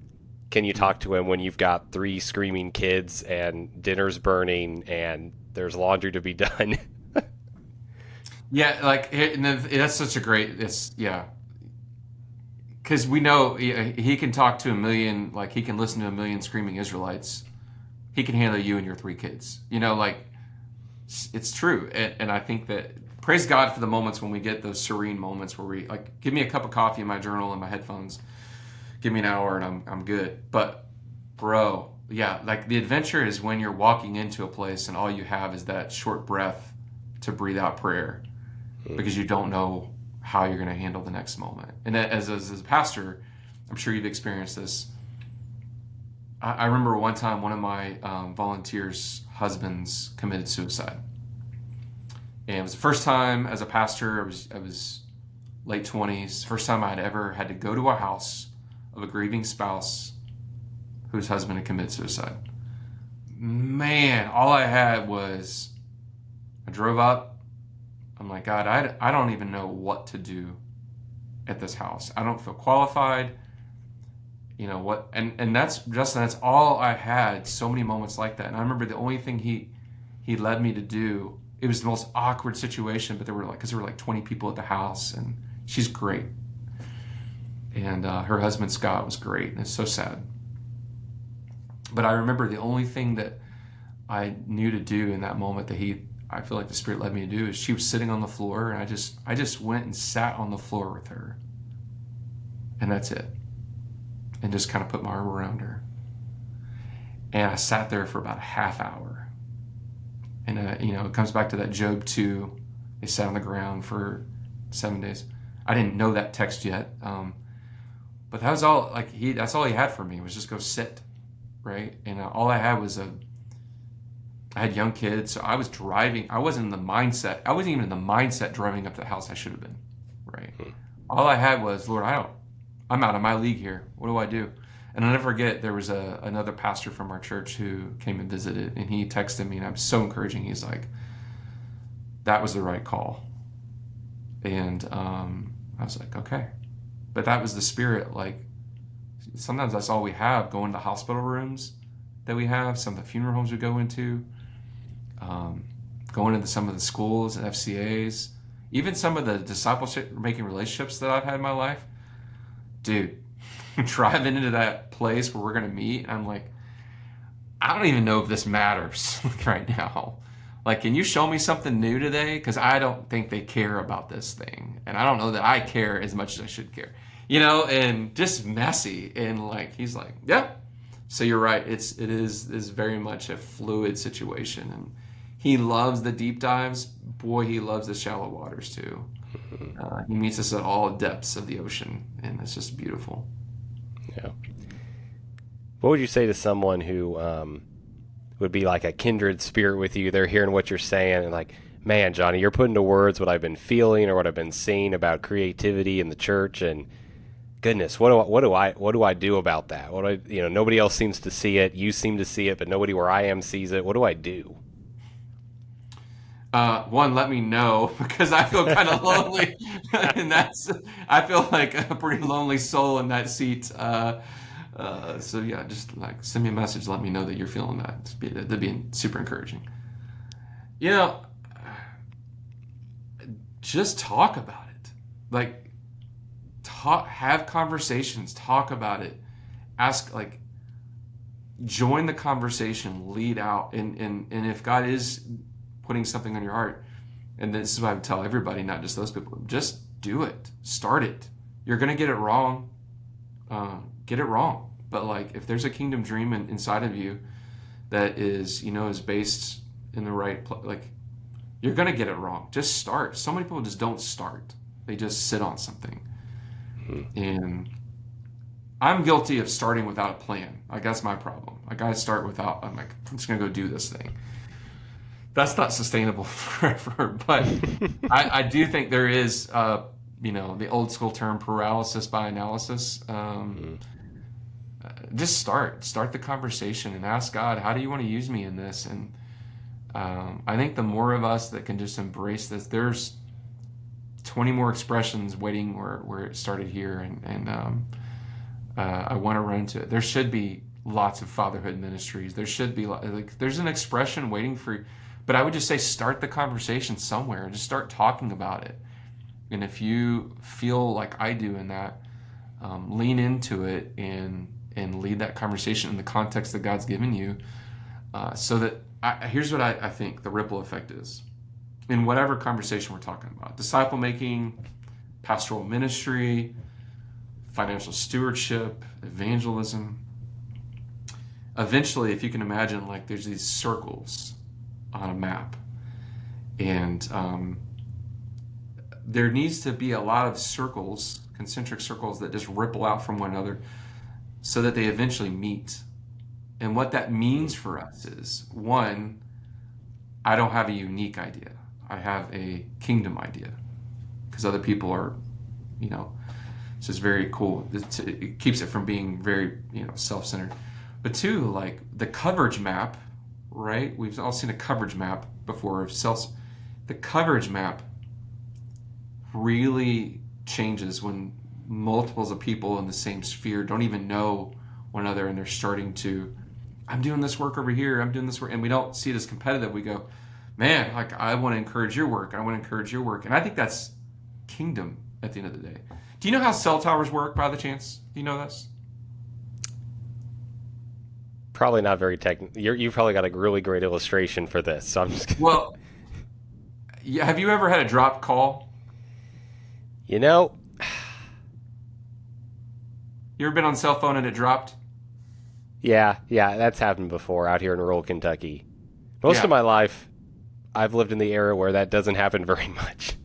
can you talk to him when you've got three screaming kids and dinner's burning and there's laundry to be done? Yeah, like that's such a great. It's yeah, because we know he can talk to a million. Like he can listen to a million screaming Israelites. He can handle you and your three kids. Like it's true, and I think that praise God for the moments when we get those serene moments where we like give me a cup of coffee in my journal and my headphones, give me an hour and I'm good. But bro, yeah, like the adventure is when you're walking into a place and all you have is that short breath to breathe out prayer because you don't know how you're going to handle the next moment. And as a pastor, I'm sure you've experienced this. I remember one time one of my volunteers' husbands committed suicide. And it was the first time as a pastor, I was late 20s, first time I'd ever had to go to a house of a grieving spouse whose husband had committed suicide. Man, all I had was I drove up. I'm like, God, I don't even know what to do at this house. I don't feel qualified. You know what? And that's Justin, that's all I had. So many moments like that. And I remember the only thing he led me to do, it was the most awkward situation, but there were like 20 people at the house, and she's great. And her husband Scott was great, and it's so sad. But I remember the only thing that I knew to do in that moment that I feel like the Spirit led me to do is she was sitting on the floor, and I just went and sat on the floor with her, and that's it, and just kind of put my arm around her, and I sat there for about a half hour, and it comes back to that Job 2. They sat on the ground for 7 days. I didn't know that text yet, but that was all. Like that's all he had for me was just go sit, right? And all I had was I had young kids, so I was driving. I wasn't in the mindset. I wasn't even in the mindset driving up to the house I should have been, right? All I had was, Lord, I'm out of my league here. What do I do? And I'll never forget, there was another pastor from our church who came and visited, and he texted me, and I'm so encouraging. He's like, that was the right call. And I was like, okay. But that was the Spirit. Like, sometimes that's all we have, going to hospital rooms that we have, some of the funeral homes we go into, going into some of the schools and FCAs, even some of the discipleship-making relationships that I've had in my life. Dude, driving into that place where we're going to meet, and I'm like, I don't even know if this matters right now. Like, can you show me something new today? Because I don't think they care about this thing. And I don't know that I care as much as I should care. And just messy. And like, he's like, yeah. So you're right. It is very much a fluid situation. And he loves the deep dives. Boy, he loves the shallow waters too. He meets us at all depths of the ocean. And it's just beautiful. Yeah. What would you say to someone who would be like a kindred spirit with you? They're hearing what you're saying and like, man, Johnny, you're putting to words what I've been feeling or what I've been seeing about creativity in the church, and goodness, what do I do about that? Nobody else seems to see it. You seem to see it, but nobody where I am sees it. What do I do? One, let me know because I feel kind of lonely, and I feel like a pretty lonely soul in that seat. So yeah, just like send me a message, let me know that you're feeling that. That'd be super encouraging. You know, just talk about it. Like, have conversations, talk about it, ask, like, join the conversation, lead out, and if God is putting something on your heart, and this is what I would tell everybody, not just those people, just do it, start it. You're gonna get it wrong. Get it wrong. But like, if there's a kingdom dream inside of you that is based in the right place, like, you're going to get it wrong. Just start. So many people just don't start. They just sit on something. And I'm guilty of starting without a plan. Like, that's my problem. I got to start without, I'm like, I'm just going to go do this thing. That's not sustainable forever. But I do think there is, the old school term paralysis by analysis. Just start the conversation and ask God, how do you want to use me in this? And I think the more of us that can just embrace this, there's 20 more expressions waiting where it started here, and I want to run into it. There should be lots of fatherhood ministries. There should be there's an expression waiting for you, but I would just say start the conversation somewhere and just start talking about it. And if you feel like I do in that, lean into it and lead that conversation in the context that God's given you, so that here's what I think the ripple effect is in whatever conversation we're talking about: disciple making, pastoral ministry, financial stewardship, evangelism. Eventually, if you can imagine, like, there's these circles on a map, and there needs to be a lot of circles, concentric circles, that just ripple out from one another so that they eventually meet. And what that means for us is, one, I don't have a unique idea. I have a kingdom idea, because other people are, it's just very cool. It keeps it from being very, self-centered. But two, like the coverage map, right? We've all seen a coverage map before of cells. The coverage map really changes when multiples of people in the same sphere don't even know one another, and they're starting to, I'm doing this work over here, I'm doing this work, and we don't see it as competitive. We go, man, like, I want to encourage your work, I want to encourage your work. And I think that's kingdom at the end of the day. Do you know how cell towers work, by the chance? Do you know this? Probably not very technical. You've probably got a really great illustration for this, so I'm just kidding. Well, yeah, have you ever had a dropped call? You know, You ever been on cell phone and it dropped? yeah, that's happened before out here in rural Kentucky. Most Yeah. of my life, I've lived in the era where that doesn't happen very much.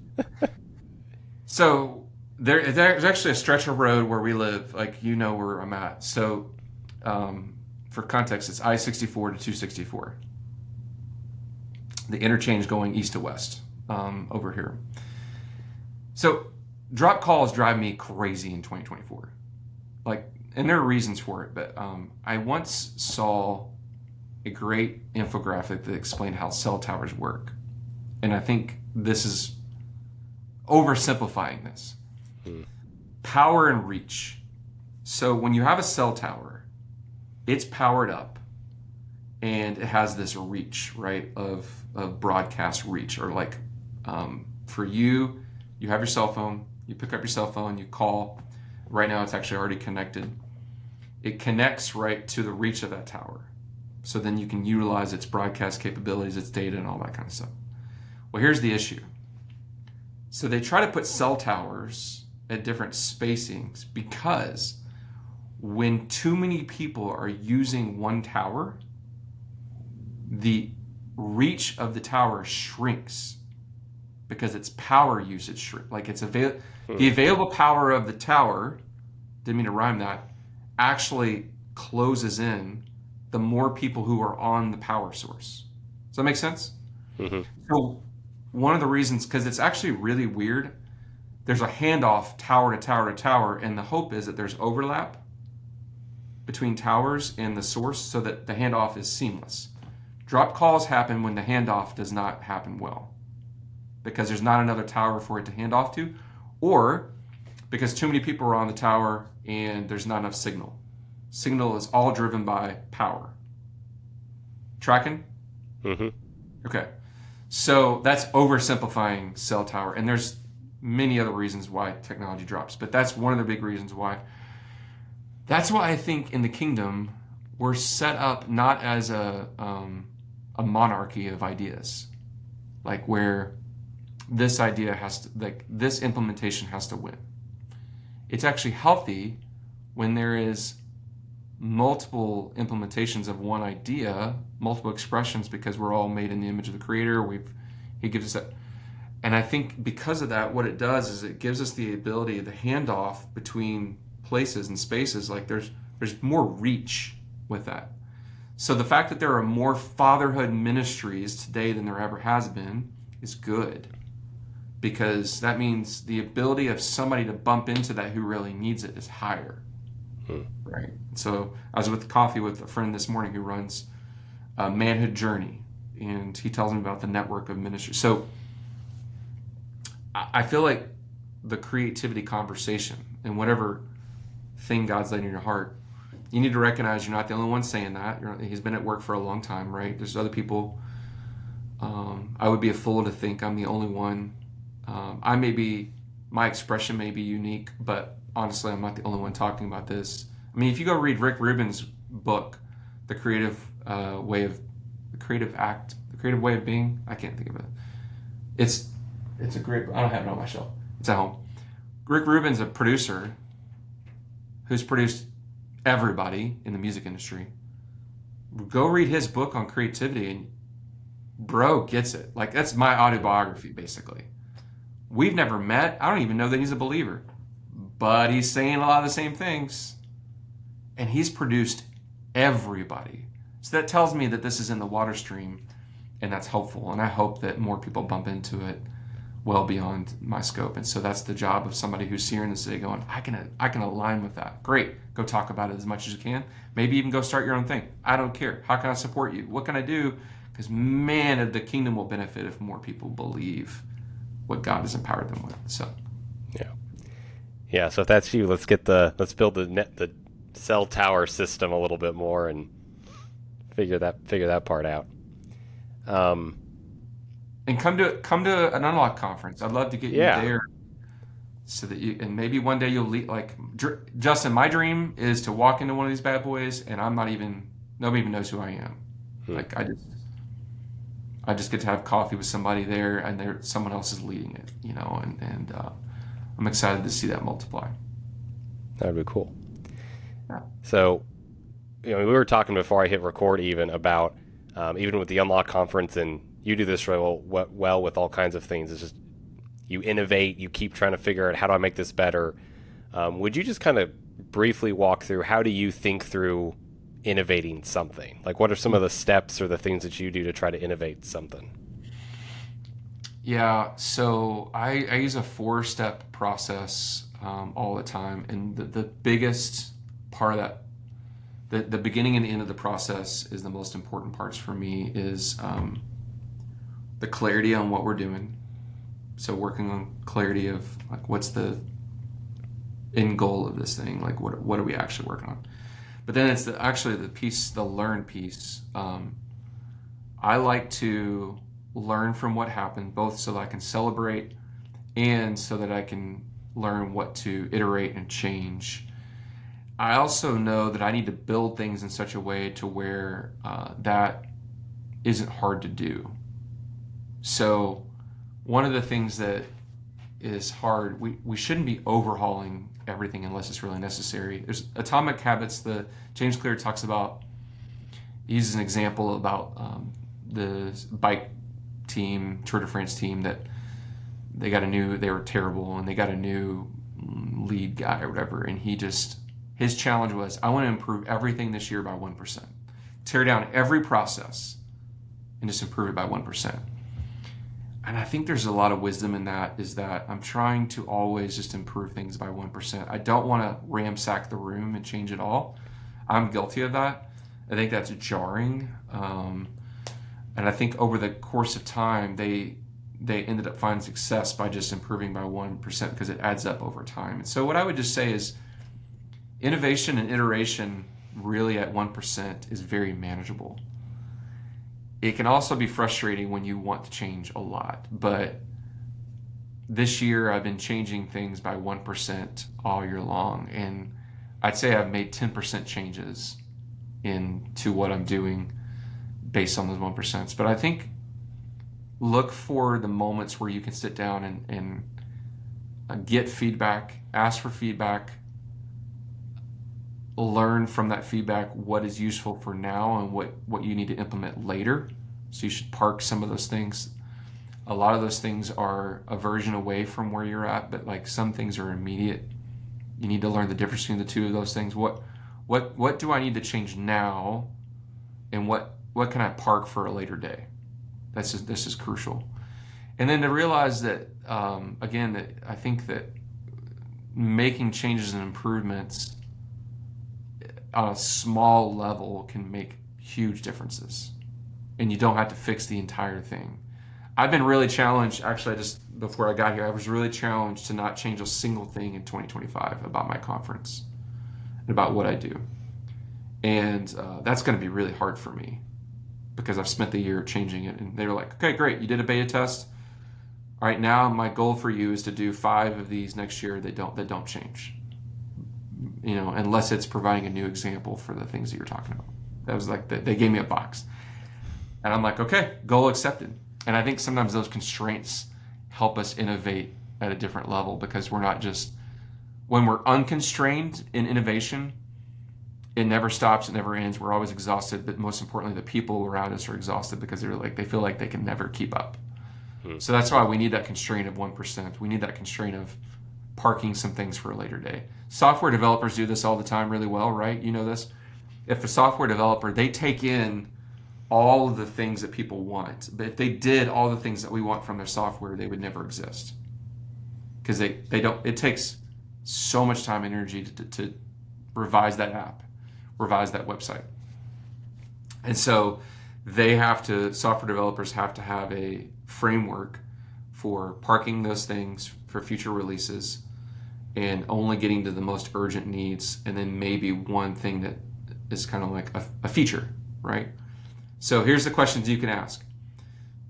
So there's actually a stretch of road where we live, like, where I'm at. So for context, it's I-64 to 264. The interchange going east to west over here. So drop calls drive me crazy in 2024. Like, and there are reasons for it, but I once saw a great infographic that explained how cell towers work. And I think this is oversimplifying this. Power and reach. So when you have a cell tower, it's powered up and it has this reach, right, of broadcast reach, or like for you have your cell phone, you pick up your cell phone, you call. Right now it's actually already connected. It connects right to the reach of that tower. So then you can utilize its broadcast capabilities, its data, and all that kind of stuff. Well, here's the issue. So they try to put cell towers at different spacings because when too many people are using one tower, the reach of the tower shrinks because its power usage shrinks. Like the available power of the tower, didn't mean to rhyme that, actually closes in the more people who are on the power source. Does that make sense? Mm-hmm. So one of the reasons, because it's actually really weird, there's a handoff tower to tower to tower, and the hope is that there's overlap between towers and the source so that the handoff is seamless. Drop calls happen when the handoff does not happen well because there's not another tower for it to hand off to, or because too many people are on the tower and there's not enough signal. Signal is all driven by power. Tracking? Mm-hmm. Okay. So that's oversimplifying cell tower, and there's many other reasons why technology drops, but that's one of the big reasons why. That's why I think in the kingdom we're set up not as a monarchy of ideas, like where this idea has to, like this implementation has to win. It's actually healthy when there is multiple implementations of one idea, multiple expressions, because we're all made in the image of the Creator. He gives us that. And I think because of that, what it does is it gives us the ability, the handoff between places and spaces, like there's more reach with that. So the fact that there are more fatherhood ministries today than there ever has been is good, because that means the ability of somebody to bump into that who really needs it is higher. Right. So I was with coffee with a friend this morning who runs a Manhood Journey, and he tells me about the network of ministries. So I feel like the creativity conversation and whatever thing God's laid in your heart, you need to recognize you're not the only one saying that. He's been at work for a long time, right? There's other people. I would be a fool to think I'm the only one. My expression may be unique, but honestly, I'm not the only one talking about this. I mean, if you go read Rick Rubin's book, The Creative Way of Being, I can't think of it. It's a great. I don't have it on my shelf. It's at home. Rick Rubin's a producer who's produced everybody in the music industry. Go read his book on creativity, and bro gets it. Like, that's my autobiography, basically. We've never met. I don't even know that he's a believer, but he's saying a lot of the same things, and he's produced everybody. So that tells me that this is in the water stream, and that's hopeful, and I hope that more people bump into it well beyond my scope. And so that's the job of somebody who's here in the city going, I can align with that. Great. Go talk about it as much as you can. Maybe even go start your own thing. I don't care. How can I support you? What can I do? Because, man, the kingdom will benefit if more people believe what God has empowered them with. So yeah. So if that's you, let's build the cell tower system a little bit more and figure that part out. And come to an Unlock conference. I'd love to get you there, so that and maybe one day you'll lead. Like, Justin, my dream is to walk into one of these bad boys, and nobody even knows who I am. Like, I just get to have coffee with somebody there, and someone else is leading it, and I'm excited to see that multiply. That would be cool. Yeah. So, we were talking before I hit record even about even with the Unlock conference, and you do this well with all kinds of things. It's just you innovate, you keep trying to figure out how do I make this better. Would you just kind of briefly walk through how do you think through innovating something? Like, what are some of the steps or the things that you do to try to innovate something? Yeah, so I use a 4-step process all the time, and the biggest part of that, the beginning and the end of the process is the most important parts for me, is the clarity on what we're doing. So working on clarity of, like, what's the end goal of this thing? Like, what are we actually working on? But then it's the learn piece. I like to learn from what happened, both so that I can celebrate and so that I can learn what to iterate and change. I also know that I need to build things in such a way to where that isn't hard to do. So one of the things that is hard, we shouldn't be overhauling everything unless it's really necessary. There's atomic habits. The James Clear talks about, he uses an example about the bike team, Tour de France team, that they were terrible and they got a new lead guy or whatever. And his challenge was, I want to improve everything this year by 1%. Tear down every process and just improve it by 1%. And I think there's a lot of wisdom in that, is that I'm trying to always just improve things by 1%. I don't want to ransack the room and change it all. I'm guilty of that. I think that's jarring. And I think over the course of time, they ended up finding success by just improving by 1% because it adds up over time. And so what I would just say is innovation and iteration really at 1% is very manageable. It can also be frustrating when you want to change a lot, but this year I've been changing things by 1% all year long, and I'd say I've made 10% changes into what I'm doing based on those 1%. But I think look for the moments where you can sit down and get feedback, ask for feedback, learn from that feedback what is useful for now and what you need to implement later. So you should park some of those things. A lot of those things are a version away from where you're at, but like some things are immediate. You need to learn the difference between the two of those things. What do I need to change now, and what can I park for a later day? This is crucial. And then to realize that again, that I think that making changes and improvements on a small level can make huge differences, and you don't have to fix the entire thing. I've been really challenged, actually, just before I got here, I was really challenged to not change a single thing in 2025 about my conference and about what I do. And that's going to be really hard for me because I've spent the year changing it. And they were like, okay, great, you did a beta test. All right, now my goal for you is to do 5 of these next year that don't change. Unless it's providing a new example for the things that you're talking about. That was like, they gave me a box. And I'm like, okay, goal accepted. And I think sometimes those constraints help us innovate at a different level, because we're not just, when we're unconstrained in innovation, it never stops, it never ends. We're always exhausted, but most importantly, the people around us are exhausted because they feel like they can never keep up. So that's why we need that constraint of 1%. We need that constraint of parking some things for a later day. Software developers do this all the time really well, right? You know this. If a software developer, they take in all of the things that people want, but if they did all the things that we want from their software, they would never exist. Because it takes so much time and energy to revise that app, revise that website. And so software developers have to have a framework for parking those things for future releases and only getting to the most urgent needs, and then maybe one thing that is kind of like a feature, right? So here's the questions you can ask.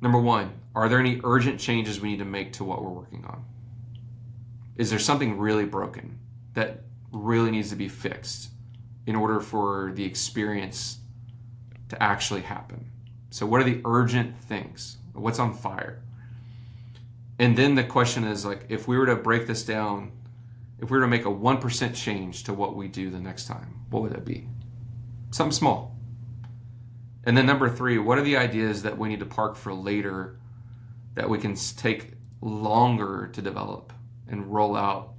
Number 1, are there any urgent changes we need to make to what we're working on? Is there something really broken that really needs to be fixed in order for the experience to actually happen? So what are the urgent things? What's on fire? And then the question is, like, if we were to break this down, if we were to make a 1% change to what we do the next time, what would that be? Something small. And then number 3, what are the ideas that we need to park for later that we can take longer to develop and roll out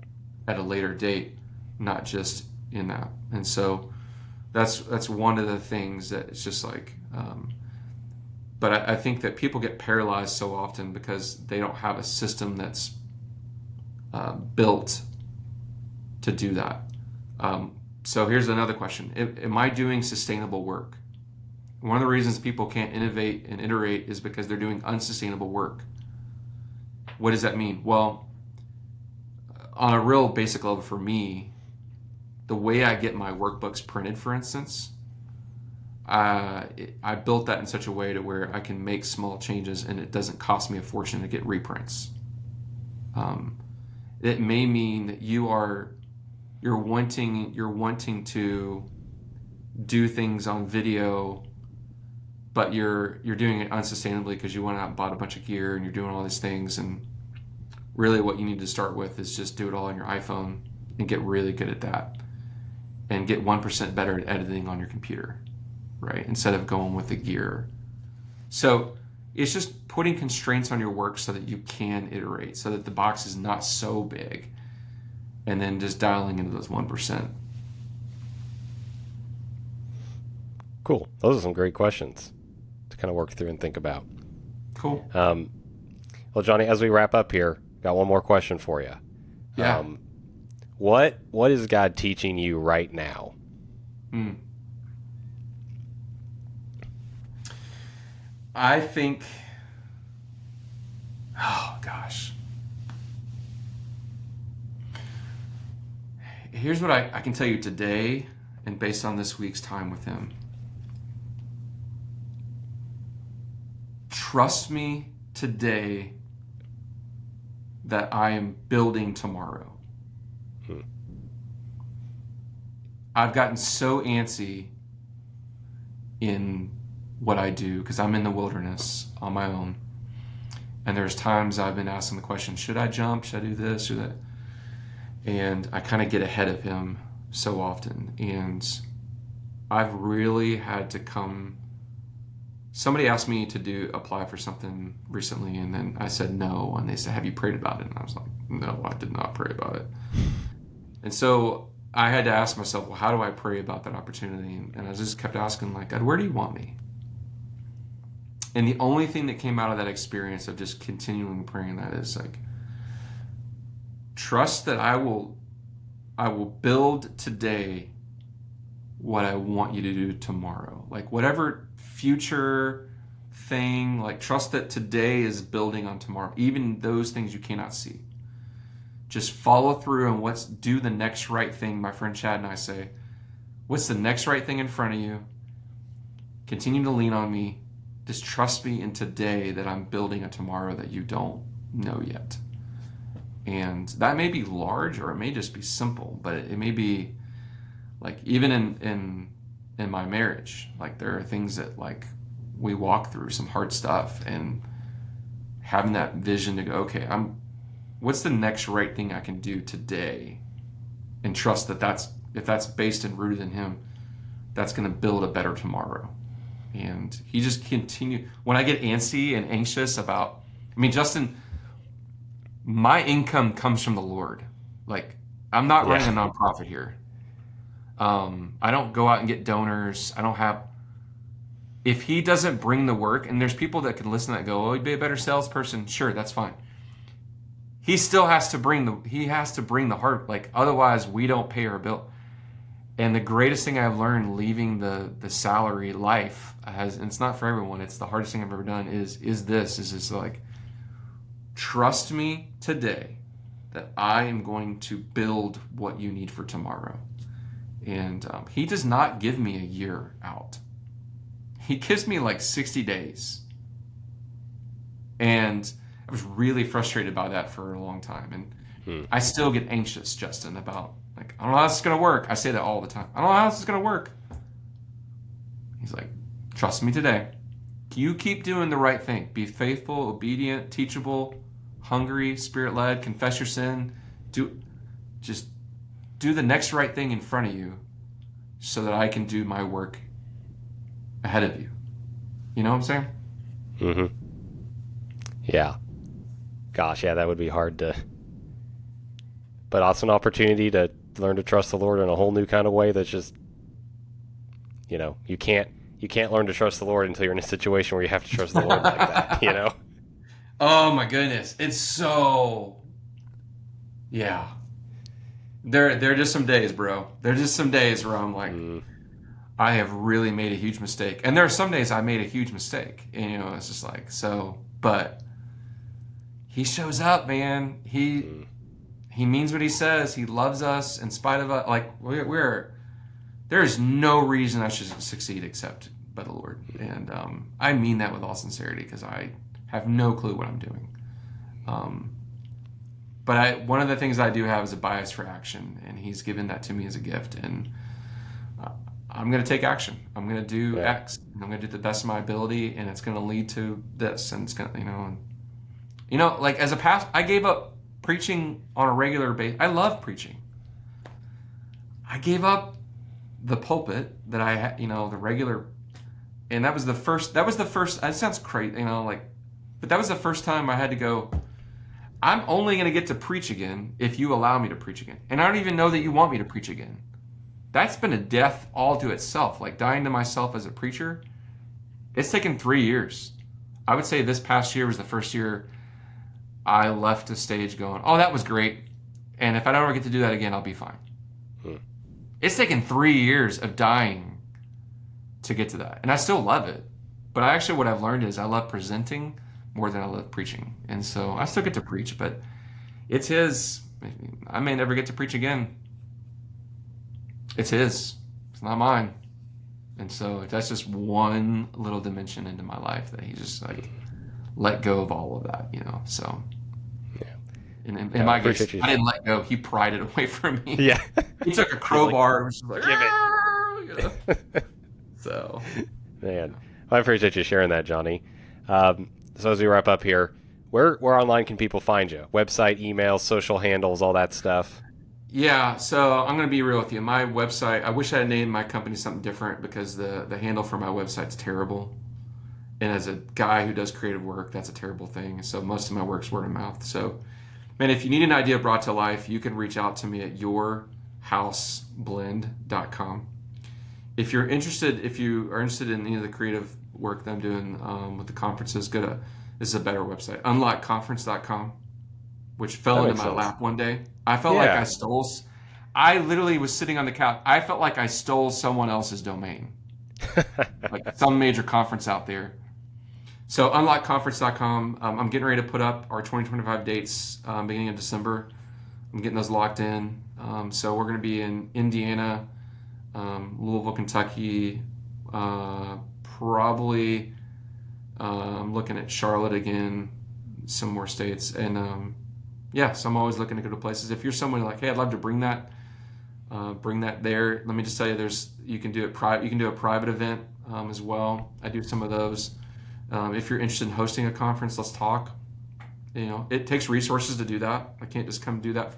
at a later date, not just in that? And so that's one of the things that it's just like, but I think that people get paralyzed so often because they don't have a system that's built to do that. So here's another question. Am I doing sustainable work? One of the reasons people can't innovate and iterate is because they're doing unsustainable work. What does that mean? Well, on a real basic level for me, the way I get my workbooks printed, for instance, I built that in such a way to where I can make small changes and it doesn't cost me a fortune to get reprints. It may mean that you are you're wanting to do things on video, but you're doing it unsustainably because you went out and bought a bunch of gear and you're doing all these things. And really what you need to start with is just do it all on your iPhone and get really good at that and get 1% better at editing on your computer, right? Instead of going with the gear. So it's just putting constraints on your work so that you can iterate, so that the box is not so big, and then just dialing into those 1%. Cool. Those are some great questions to kind of work through and think about. Cool. Well, Johnny, as we wrap up here, got one more question for you. Yeah. What is God teaching you right now? I think, oh gosh. Here's what I can tell you today, and based on this week's time with him. Trust me today that I am building tomorrow. I've gotten so antsy in what I do because I'm in the wilderness on my own. And there's times I've been asking the question, should I jump? Should I do this or that? And I kind of get ahead of him so often. And I've really had to come. Somebody asked me to apply for something recently, and then I said no. And they said, have you prayed about it? And I was like, no, I did not pray about it. And so I had to ask myself, well, how do I pray about that opportunity? And I just kept asking, like, God, where do you want me? And the only thing that came out of that experience of just continuing praying that is like, trust that I will build today what I want you to do tomorrow. Like whatever future thing, like trust that today is building on tomorrow, even those things you cannot see. Just follow through and do the next right thing. My friend Chad and I say, what's the next right thing in front of you? Continue to lean on me. Just trust me in today that I'm building a tomorrow that you don't know yet. And that may be large or it may just be simple, but it may be like even in my marriage, like there are things that like we walk through some hard stuff, and having that vision to go, okay, what's the next right thing I can do today, and trust that if that's based and rooted in him, that's going to build a better tomorrow. And he just continued. When I get antsy and anxious about, Justin, my income comes from the Lord. Like, I'm not running a nonprofit here. I don't go out and get donors. If he doesn't bring the work, and there's people that can listen that go, oh, he'd be a better salesperson. Sure, that's fine. He still has to bring the heart. Like, otherwise we don't pay our bill. And the greatest thing I've learned leaving the salary life and it's not for everyone, it's the hardest thing I've ever done is this like, trust me today that I am going to build what you need for tomorrow. And he does not give me a year out. He gives me like 60 days. And I was really frustrated by that for a long time. And I still get anxious, Justin, about like, I don't know how this is going to work. I say that all the time. I don't know how this is going to work. He's like, trust me today. You keep doing the right thing. Be faithful, obedient, teachable, hungry, spirit-led, confess your sin. Just do the next right thing in front of you so that I can do my work ahead of you. You know what I'm saying? Mm-hmm. Yeah. Gosh, yeah, that would be hard to... But also an opportunity to learn to trust the Lord in a whole new kind of way that's just... You can't learn to trust the Lord until you're in a situation where you have to trust the Lord like that, Oh my goodness. It's so... Yeah. There are just some days, bro. There are just some days where I'm like, I have really made a huge mistake. And there are some days I made a huge mistake. And, it's just like, so, but he shows up, man. He means what he says. He loves us in spite of us. Like, there is no reason I should succeed except by the Lord. And I mean that with all sincerity because I have no clue what I'm doing. But But one of the things I do have is a bias for action, and he's given that to me as a gift. And I'm going to take action. I'm going to do Yeah. X. And I'm going to do the best of my ability, and it's going to lead to this. And it's going to, like as a past, I gave up preaching on a regular basis. I love preaching. I gave up the pulpit that I had, the regular, and that was the first. That sounds crazy, but that was the first time I had to go. I'm only going to get to preach again if you allow me to preach again, and I don't even know that you want me to preach again. That's been a death all to itself, like dying to myself as a preacher. It's taken 3 years. I would say this past year was the first year I left the stage going, oh, that was great. And if I don't ever get to do that again, I'll be fine. It's taken 3 years of dying to get to that. And I still love it. But what I've learned is I love presenting more than I love preaching. And so I still get to preach, but it's his. I may never get to preach again. It's his. It's not mine. And so that's just one little dimension into my life that he just let go of all of that, so. Yeah. In my case, I didn't let go. He pried it away from me. Yeah. He took a crowbar and was just like, give it. So. Man, well, I appreciate you sharing that, Johnny. So as we wrap up here, where online can people find you? Website, email, social handles, all that stuff. Yeah, so I'm going to be real with you. My website, I wish I had named my company something different because the handle for my website's terrible. And as a guy who does creative work, that's a terrible thing. So most of my work's word of mouth. So, man, if you need an idea brought to life, you can reach out to me at yourhouseblend.com. If you are interested in any of the creative work that I'm doing with the conferences, this is a better website, unlockconference.com, which fell into my lap one day. I felt like I literally was sitting on the couch. I felt like I stole someone else's domain, like some major conference out there. So unlockconference.com, I'm getting ready to put up our 2025 dates beginning of December. I'm getting those locked in. So we're going to be in Indiana, Louisville, Kentucky, probably looking at Charlotte again, some more states. And so I'm always looking to go to places. If you're someone like, hey, I'd love to bring that there. Let me just tell you, you can do it private. You can do a private event as well. I do some of those. If you're interested in hosting a conference, let's talk. It takes resources to do that. I can't just come do that.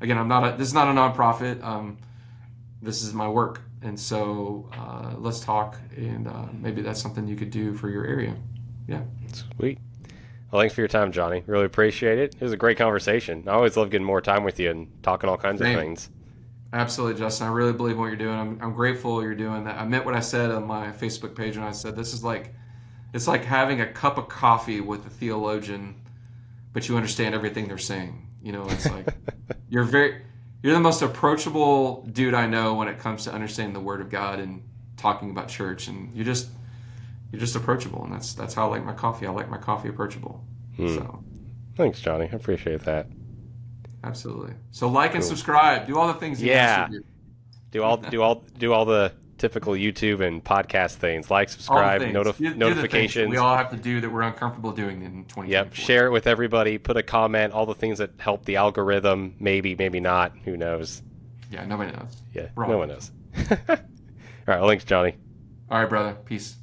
Again, this is not a nonprofit. This is my work. And so let's talk, and maybe that's something you could do for your area. Yeah. Sweet. Well, thanks for your time, Johnny. Really appreciate it. It was a great conversation. I always love getting more time with you and talking all kinds of things. Absolutely, Justin. I really believe in what you're doing. I'm grateful you're doing that. I meant what I said on my Facebook page when I said this is it's like having a cup of coffee with a theologian, but you understand everything they're saying. It's like you're the most approachable dude I know when it comes to understanding the Word of God and talking about church, and you're just approachable, and that's how I like my coffee. I like my coffee approachable. So, thanks, Johnny. I appreciate that. Absolutely. So like and subscribe. Do all the things. Do all the typical YouTube and podcast things. Like, subscribe, notifications. We all have to do that we're uncomfortable doing in 2024. Yep. Share it with everybody. Put a comment. All the things that help the algorithm. Maybe not. Who knows? Yeah. Nobody knows. Yeah. No one knows. All right. Well, thanks, Johnny. All right, brother. Peace.